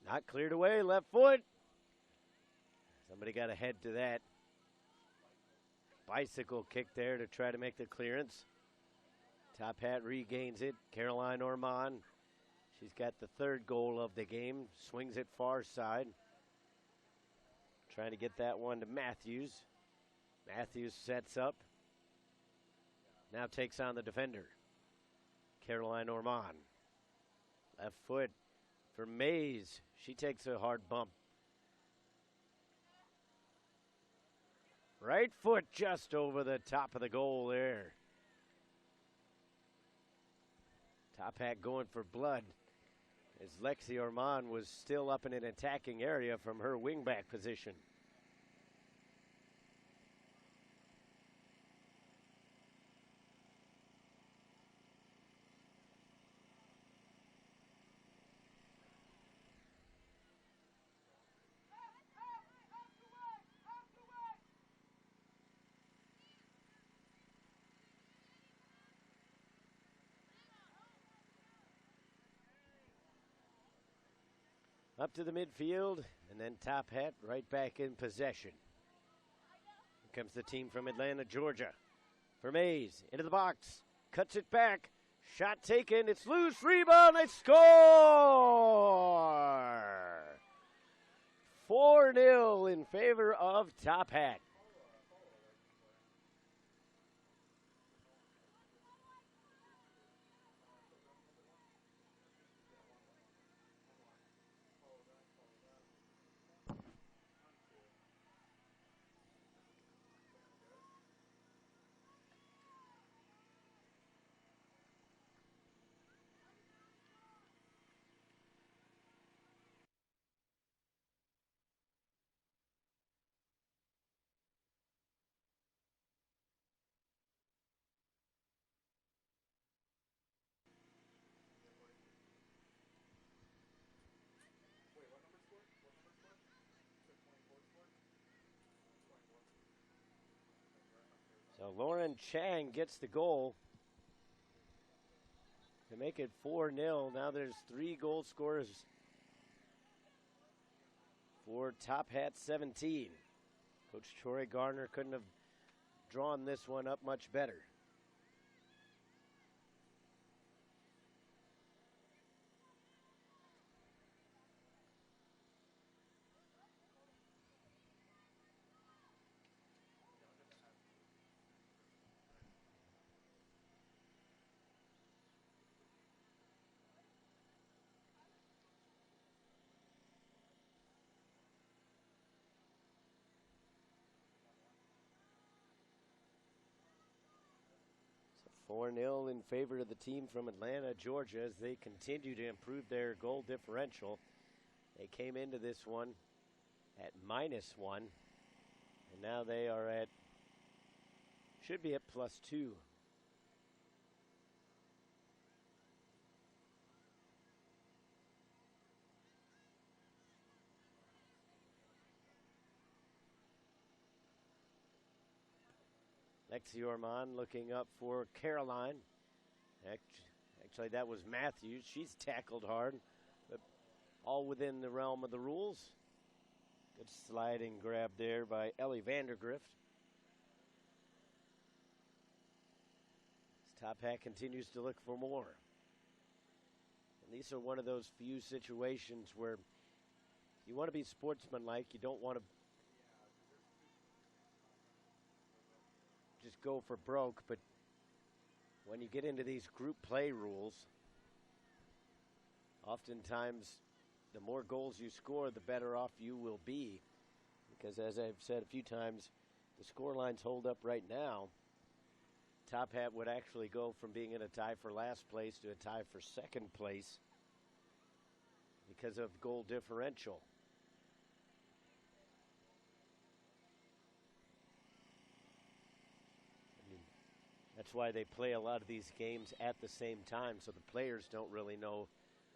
Not cleared away, left foot. Somebody got ahead to that. Bicycle kick there to try to make the clearance. TOPHAT regains it. Caroline Ormond. She's got the third goal of the game. Swings it far side. Trying to get that one to Matthews. Matthews sets up. Now takes on the defender. Caroline Ormond. Left foot for Mays. She takes a hard bump. Right foot just over the top of the goal there. TOPHAT going for blood as Lexi Ormond was still up in an attacking area from her wingback position. Up to the midfield, and then TOPHAT right back in possession. Here comes the team from Atlanta, Georgia. For Mays, into the box, cuts it back, shot taken, it's loose, rebound, they score! 4-0 in favor of TOPHAT. So Lauren Chang gets the goal to make it 4-0. Now there's 3 goal scorers for TOPHAT 17. Coach Troy Garner couldn't have drawn this one up much better. So 4-0 in favor of the team from Atlanta, Georgia, as they continue to improve their goal differential. They came into this one at -1, and now they are at, should be at +2. Lexi Ormond looking up for Caroline. Actually, that was Matthews. She's tackled hard, but all within the realm of the rules. Good sliding grab there by Ellie Vandergrift. As TOPHAT continues to look for more. And these are one of those few situations where you want to be sportsmanlike. You don't want to just go for broke, but when you get into these group play rules, oftentimes the more goals you score, the better off you will be. Because as I've said a few times, the score lines hold up right now. TOPHAT would actually go from being in a tie for last place to a tie for second place because of goal differential. That's why they play a lot of these games at the same time, so the players don't really know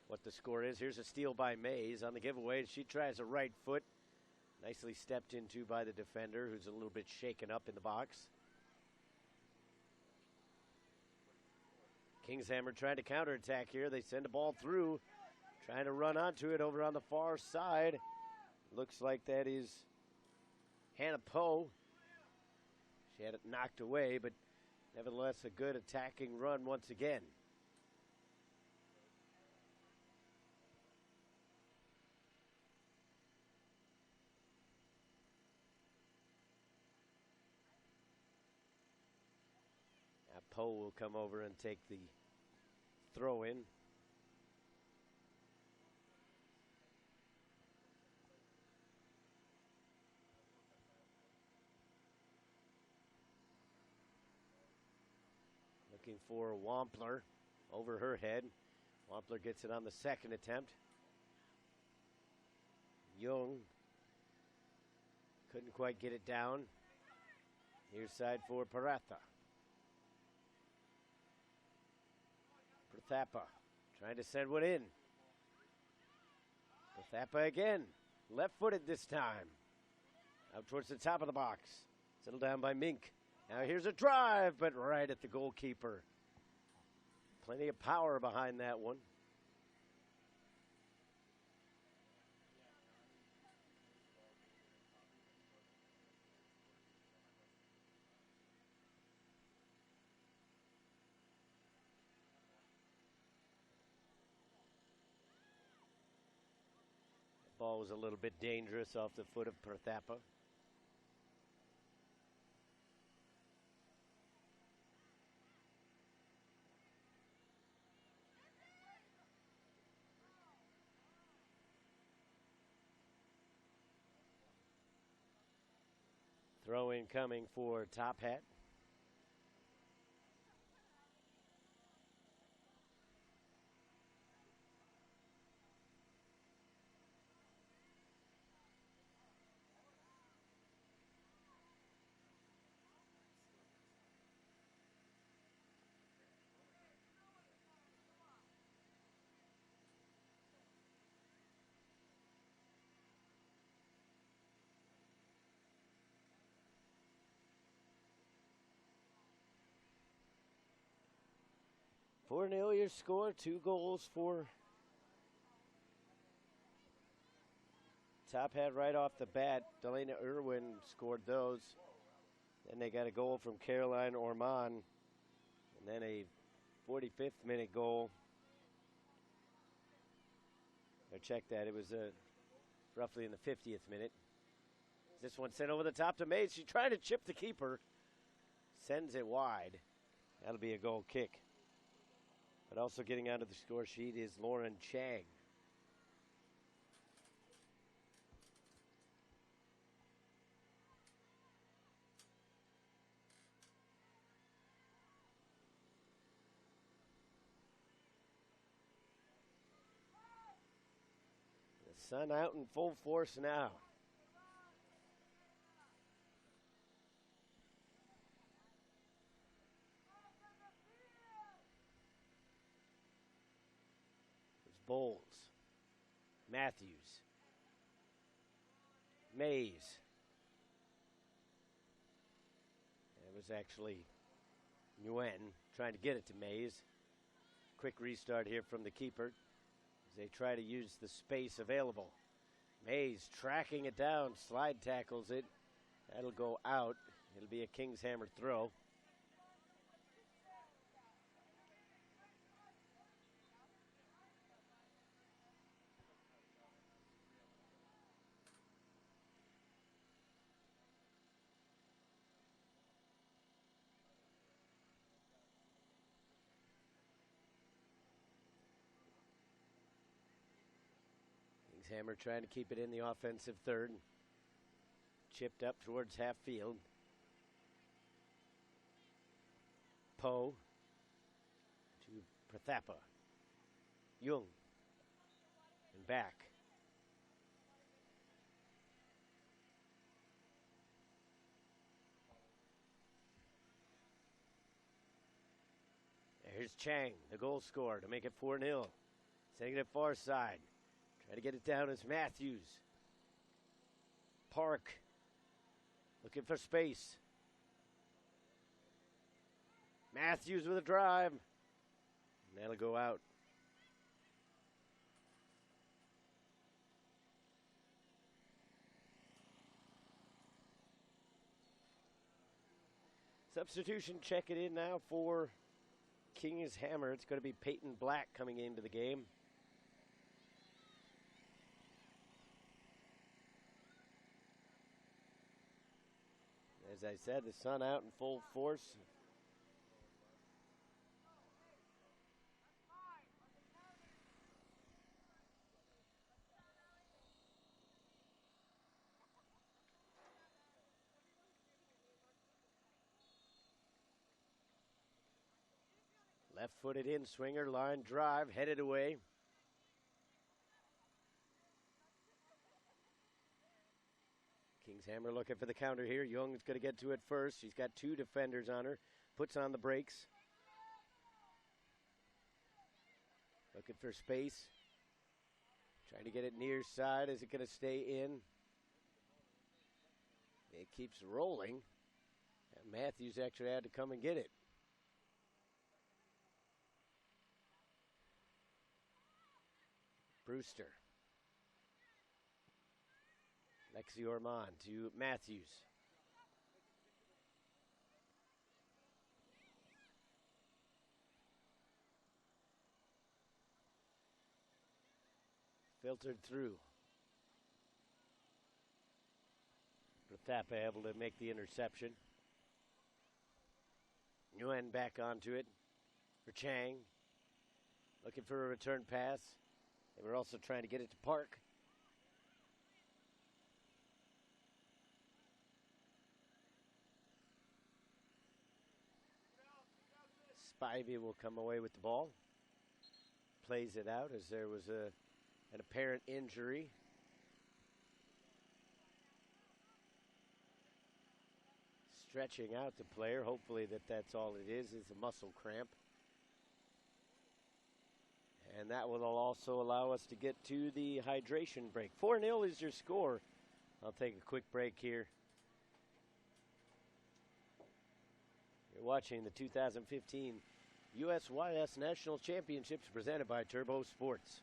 what the score is. Here's a steal by Mays on the giveaway. She tries a right foot. Nicely stepped into by the defender, who's a little bit shaken up in the box. Kingshammer trying to counterattack here. They send the ball through, trying to run onto it over on the far side. Looks like that is Hannah Poe. She had it knocked away, but nevertheless a good attacking run once again. Now Poe will come over and take the throw in. Looking for Wampler over her head. Wampler gets it on the second attempt. Young couldn't quite get it down. Near side for Paratha. Prathapa trying to send one in. Prathapa again. Left-footed this time. Out towards the top of the box. Settled down by Mink. Now here's a drive, but right at the goalkeeper. Plenty of power behind that one. The ball was a little bit dangerous off the foot of Prathapa. Throw in coming for TOPHAT. For your score, 2 goals for TOPHAT right off the bat. Delana Irwin scored those. Then they got a goal from Caroline Orman. And then a 45th minute goal. Or check that, it was roughly in the 50th minute. This one sent over the top to Mays. She tried to chip the keeper. Sends it wide. That'll be a goal kick. But also getting onto the score sheet is Lauren Chang. The sun out in full force now. Bowles, Matthews, Mays. It was actually Nguyen trying to get it to Mays. Quick restart here from the keeper as they try to use the space available. Mays tracking it down, slide tackles it. That'll go out. It'll be a Kingshammer throw. Hammer trying to keep it in the offensive third. Chipped up towards half field. Poe to Prathapa. Jung. And back. Here's Chang, the goal scorer, to make it 4-0. Sending it far side. Trying to get it down is Matthews. Park looking for space. Matthews with a drive. And that'll go out. Substitution checking in now for King's Hammer. It's going to be Peyton Black coming into the game. As I said, the sun out in full force. Left-footed in swinger, line drive, headed away. King's Hammer looking for the counter here. Young's going to get to it first. She's got two defenders on her. Puts on the brakes. Looking for space. Trying to get it near side. Is it going to stay in? It keeps rolling. And Matthews actually had to come and get it. Brewster. Lexi Ormond to Matthews. Filtered through. Rathapa able to make the interception. Nguyen back onto it for Chang. Looking for a return pass. They were also trying to get it to Park. Spivey will come away with the ball. Plays it out as there was an apparent injury. Stretching out the player. Hopefully that's all it is a muscle cramp. And that will also allow us to get to the hydration break. 4-0 is your score. I'll take a quick break here. You're watching the 2015 USYS National Championships presented by Turbo Sports.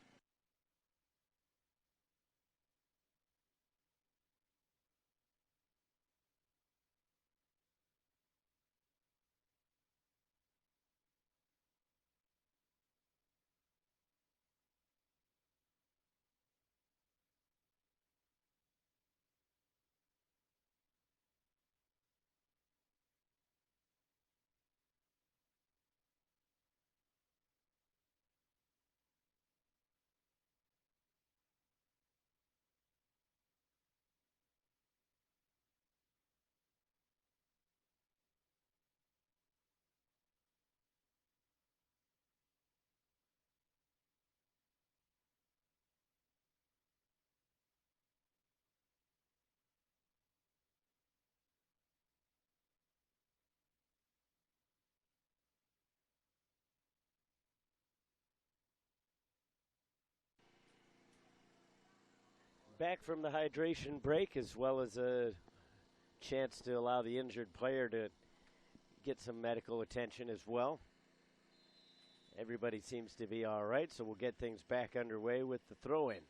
Back from the hydration break, as well as a chance to allow the injured player to get some medical attention as well. Everybody seems to be all right, so we'll get things back underway with the throw-in.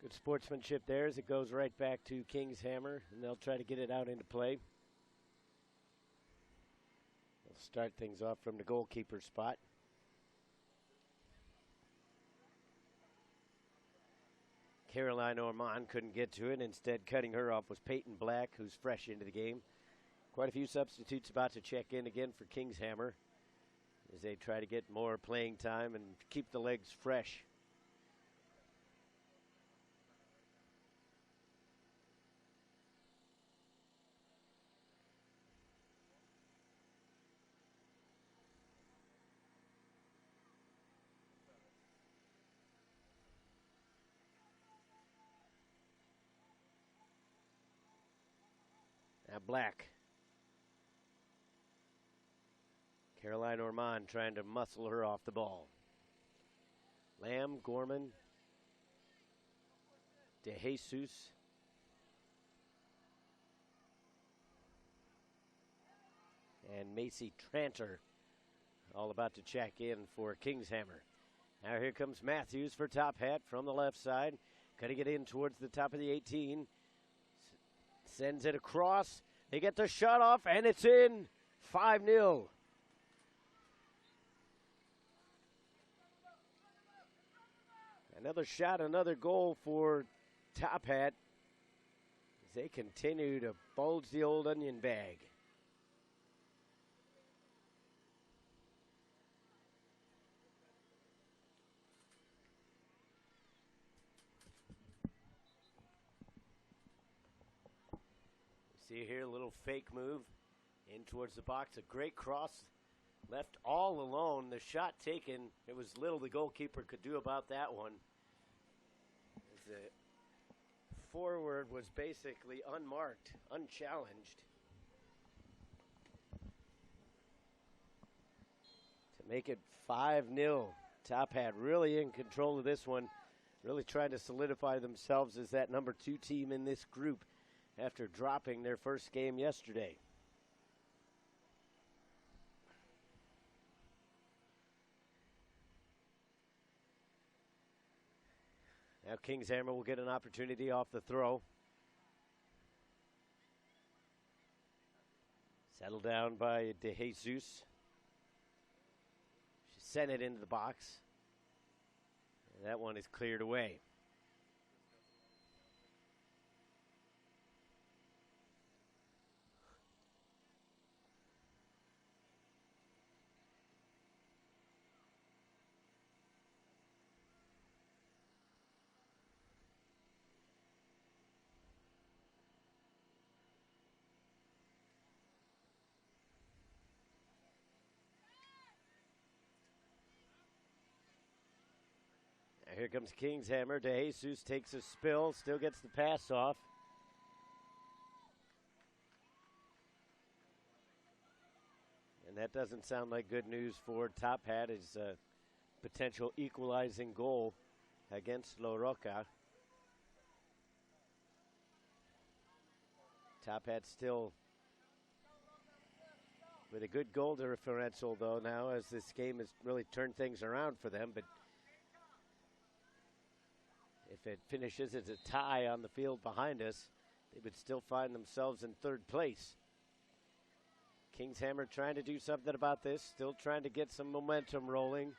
Good sportsmanship there as it goes right back to King's Hammer, and they'll try to get it out into play. They'll start things off from the goalkeeper spot. Caroline Ormond couldn't get to it. Instead, cutting her off was Peyton Black, who's fresh into the game. Quite a few substitutes about to check in again for King's Hammer as they try to get more playing time and keep the legs fresh. Now Black. Caroline Ormond trying to muscle her off the ball. Lamb, Gorman, De Jesus. And Macy Tranter all about to check in for Kingshammer. Now here comes Matthews for TOPHAT from the left side. Got to get in towards the top of the 18. Sends it across. They get the shot off, and it's in. 5-0. Another shot, another goal for TOPHAT as they continue to bulge the old onion bag. See here, a little fake move in towards the box. A great cross, left all alone. The shot taken, it was little the goalkeeper could do about that one. As the forward was basically unmarked, unchallenged. To make it 5-0. TOPHAT really in control of this one, really trying to solidify themselves as that number 2 team in this group after dropping their first game yesterday. Now Kingshammer will get an opportunity off the throw. Settled down by De Jesus. She sent it into the box. And that one is cleared away. Here comes Kingshammer. De Jesus takes a spill, still gets the pass off. And that doesn't sound like good news for TOPHAT as a potential equalizing goal against La Roca. TOPHAT still with a good goal differential, though, now as this game has really turned things around for them. But if it finishes as a tie on the field behind us, they would still find themselves in third place. Kingshammer trying to do something about this, still trying to get some momentum rolling.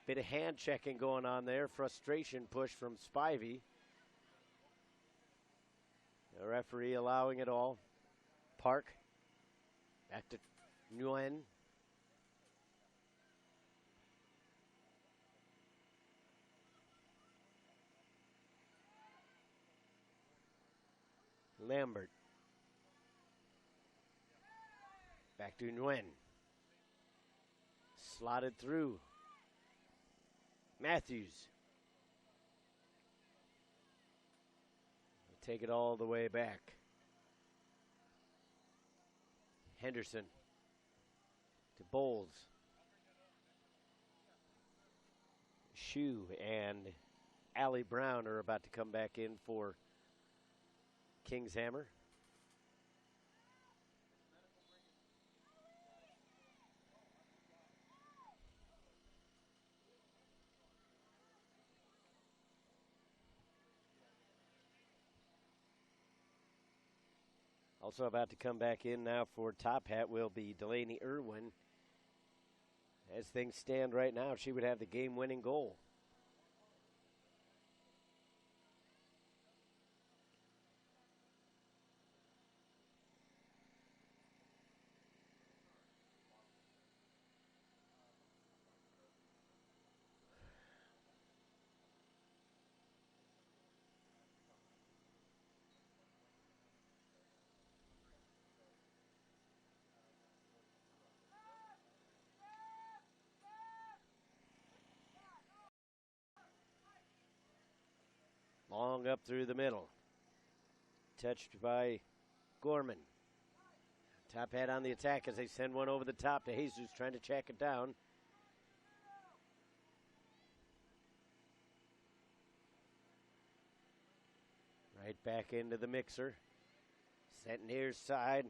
Bit of hand checking going on there, frustration push from Spivey. The referee allowing it all. Park, back to Nguyen. Lambert. Back to Nguyen. Slotted through. Matthews. Take it all the way back. Henderson to Bowles. Shue and Allie Brown are about to come back in for Kingshammer. Also about to come back in now for TOPHAT will be Delaney Irwin. As things stand right now, she would have the game-winning goal. Long up through the middle. Touched by Gorman. Top Hat on the attack as they send one over the top to Jesus, trying to check it down. Right back into the mixer. Set near side.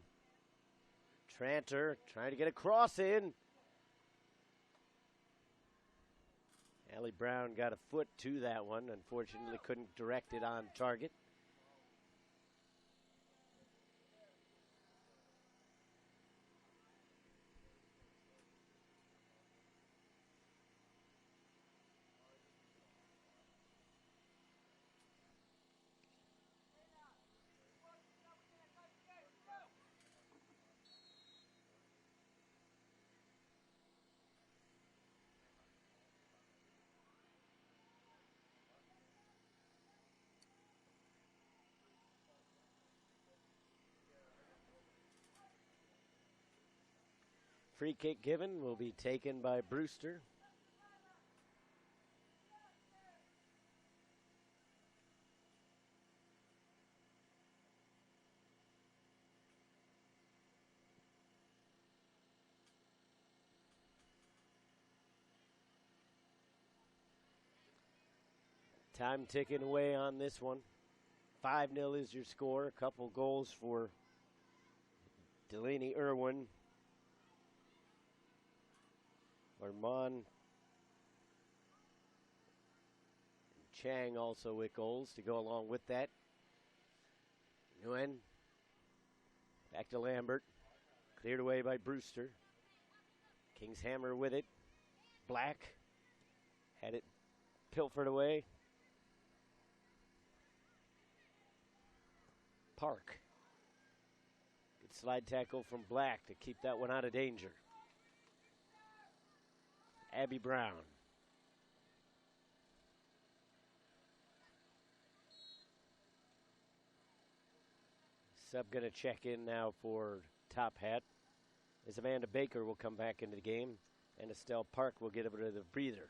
Tranter trying to get a cross in. Allie Brown got a foot to that one. Unfortunately, couldn't direct it on target. Free kick given will be taken by Brewster. Time ticking away on this one. 5-0 is your score. A couple goals for Delaney Irwin. Ormond Chang also with goals to go along with that. Nguyen back to Lambert. Cleared away by Brewster. King's Hammer with it. Black had it pilfered away. Park. Good slide tackle from Black to keep that one out of danger. Abby Brown. Sub going to check in now for Top Hat. As Amanda Baker will come back into the game, and Estelle Park will get a bit of the breather.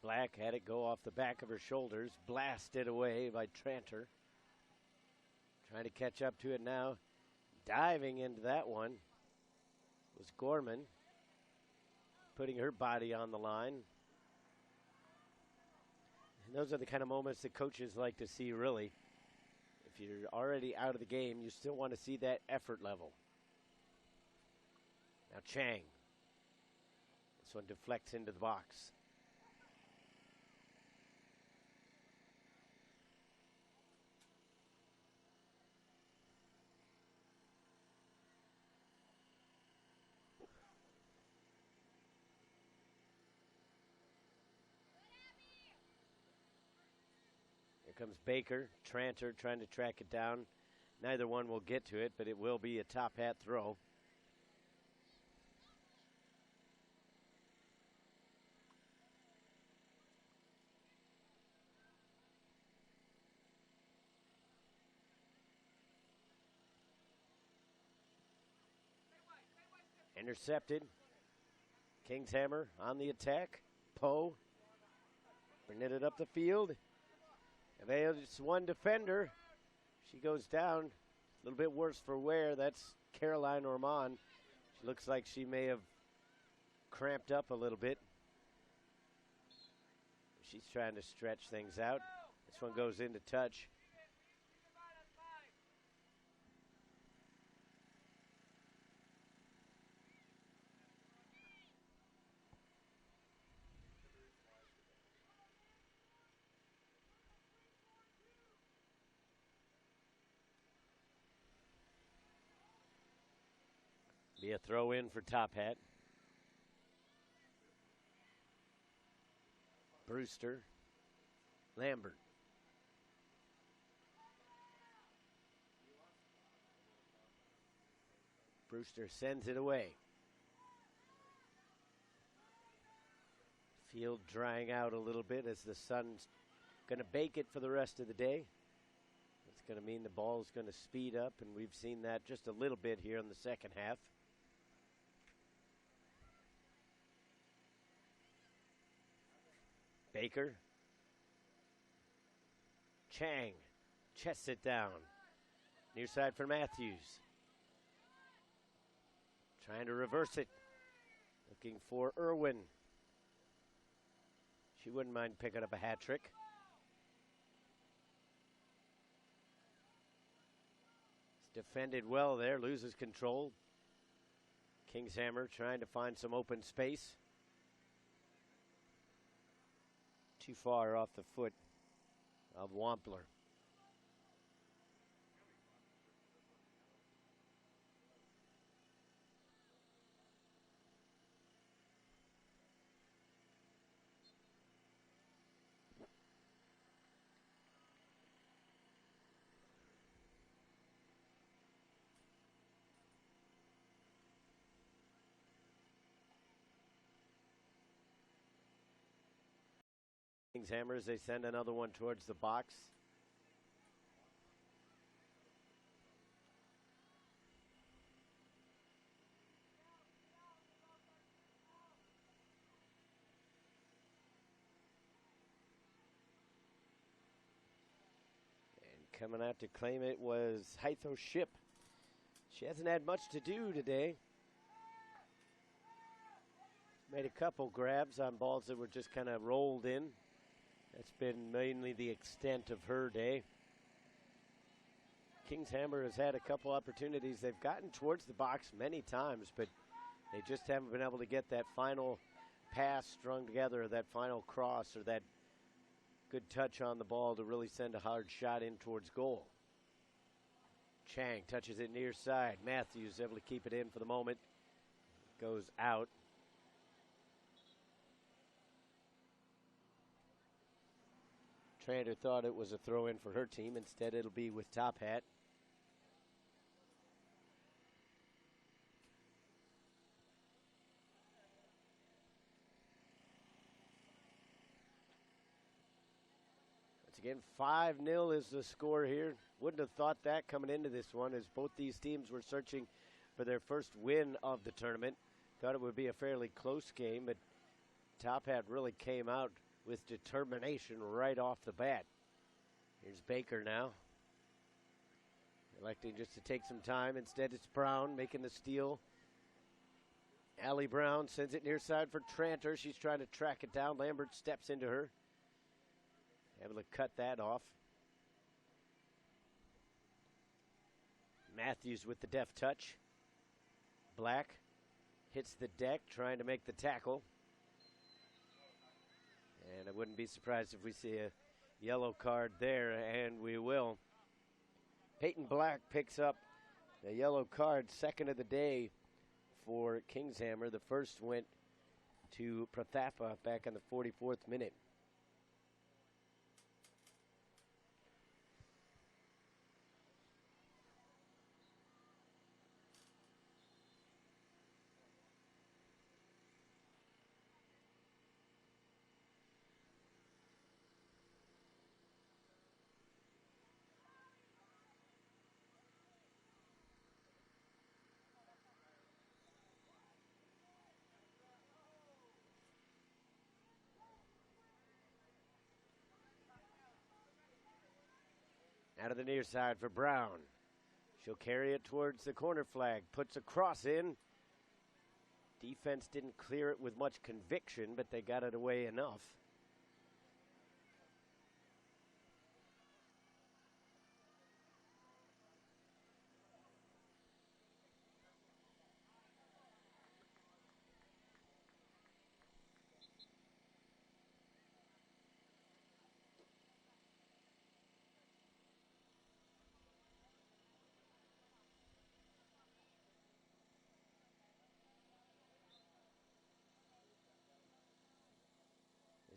Black had it go off the back of her shoulders, blasted away by Tranter. Trying to catch up to it now. Diving into that one was Gorman, putting her body on the line. And those are the kind of moments that coaches like to see, really. If you're already out of the game, you still want to see that effort level. Now Chang. This one deflects into the box. Comes Baker, Tranter trying to track it down. Neither one will get to it, but it will be a Top Hat throw. Intercepted. King's Hammer on the attack. Poe bringing it up the field. It's one defender. She goes down. A little bit worse for wear. That's Caroline Ormond. She looks like she may have cramped up a little bit. She's trying to stretch things out. This one goes into touch. Be a throw in for Top Hat. Brewster Lambert. Brewster sends it away. Field drying out a little bit as the sun's going to bake it for the rest of the day. It's going to mean the ball is going to speed up, and we've seen that just a little bit here in the second half. Baker. Chang chests it down. Near side for Matthews. Trying to reverse it. Looking for Irwin. She wouldn't mind picking up a hat trick. It's defended well there. Loses control. Kingshammer trying to find some open space. Too far off the foot of Wampler. Kingshammer as they send another one towards the box. And coming out to claim it was Hytho Ship. She hasn't had much to do today. Made a couple grabs on balls that were just kind of rolled in. That's been mainly the extent of her day. Kingshammer has had a couple opportunities. They've gotten towards the box many times, but they just haven't been able to get that final pass strung together, that final cross, or that good touch on the ball to really send a hard shot in towards goal. Chang touches it near side. Matthews able to keep it in for the moment. Goes out. Trander thought it was a throw-in for her team. Instead, it'll be with TOPHAT. Once again, 5-0 is the score here. Wouldn't have thought that coming into this one, as both these teams were searching for their first win of the tournament. Thought it would be a fairly close game, but TOPHAT really came out with determination right off the bat. Here's Baker now. Electing just to take some time. Instead, it's Brown making the steal. Allie Brown sends it near side for Tranter. She's trying to track it down. Lambert steps into her. Able to cut that off. Matthews with the deft touch. Black hits the deck, trying to make the tackle. And I wouldn't be surprised if we see a yellow card there, and we will. Peyton Black picks up the yellow card, second of the day for Kingshammer. The first went to Prathafa back in the 44th minute. Out of the near side for Brown. She'll carry it towards the corner flag. Puts a cross in. Defense didn't clear it with much conviction, but they got it away enough.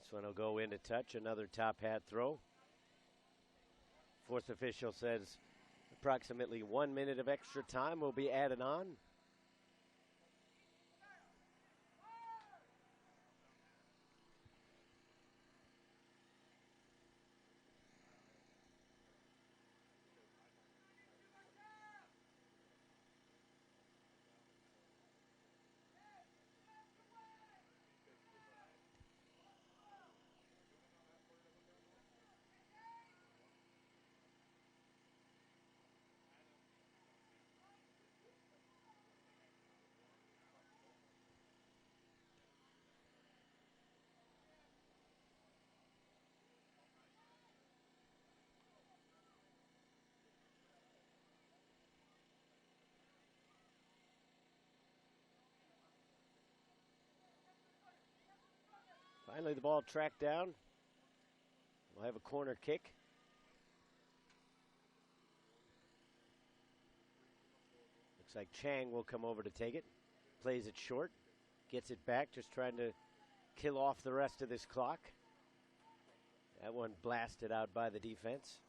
This one will go into touch, another top hat throw. Fourth official says approximately 1 minute of extra time will be added on. Finally, the ball tracked down. We'll have a corner kick. Looks like Chang will come over to take it. Plays it short. Gets it back, just trying to kill off the rest of this clock. That one blasted out by the defense.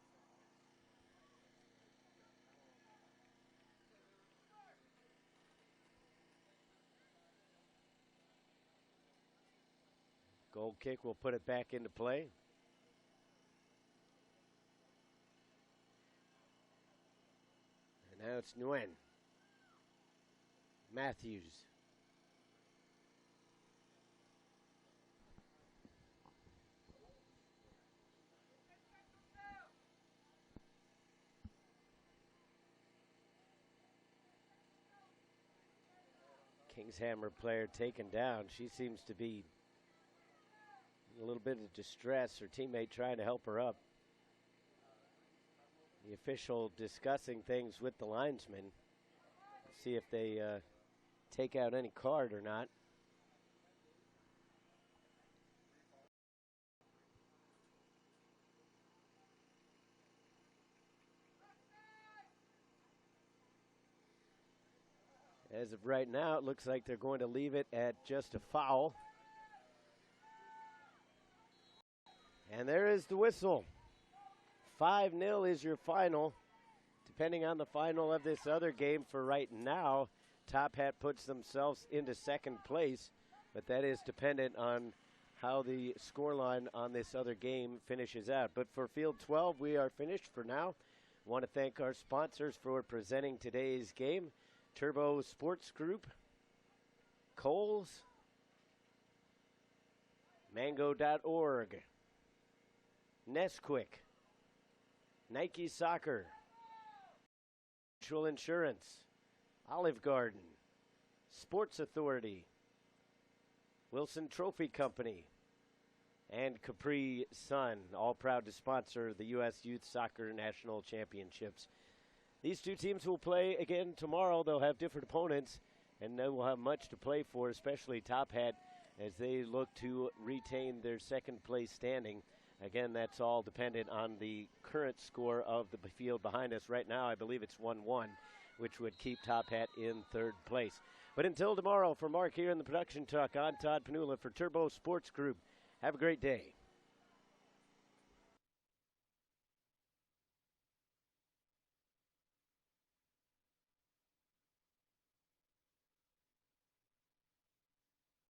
Goal kick will put it back into play. And now it's Nguyen. Matthews. Kingshammer player taken down. She seems to be a little bit of distress. Her teammate trying to help her up. The official discussing things with the linesman. See if they take out any card or not. As of right now, it looks like they're going to leave it at just a foul. And there is the whistle. 5-0 is your final. Depending on the final of this other game for right now, Top Hat puts themselves into second place, but that is dependent on how the scoreline on this other game finishes out. But for Field 12, we are finished for now. Want to thank our sponsors for presenting today's game. Turbo Sports Group, Kohl's, Mango.org, Nesquik, Nike Soccer, Mutual Insurance, Olive Garden, Sports Authority, Wilson Trophy Company, and Capri Sun, all proud to sponsor the U.S. Youth Soccer National Championships. These two teams will play again tomorrow. They'll have different opponents, and they will have much to play for, especially Top Hat, as they look to retain their second place standing. Again, that's all dependent on the current score of the field behind us. Right now, I believe it's 1-1, which would keep Top Hat in third place. But until tomorrow, for Mark here in the production truck, I'm Todd Panula for Turbo Sports Group. Have a great day.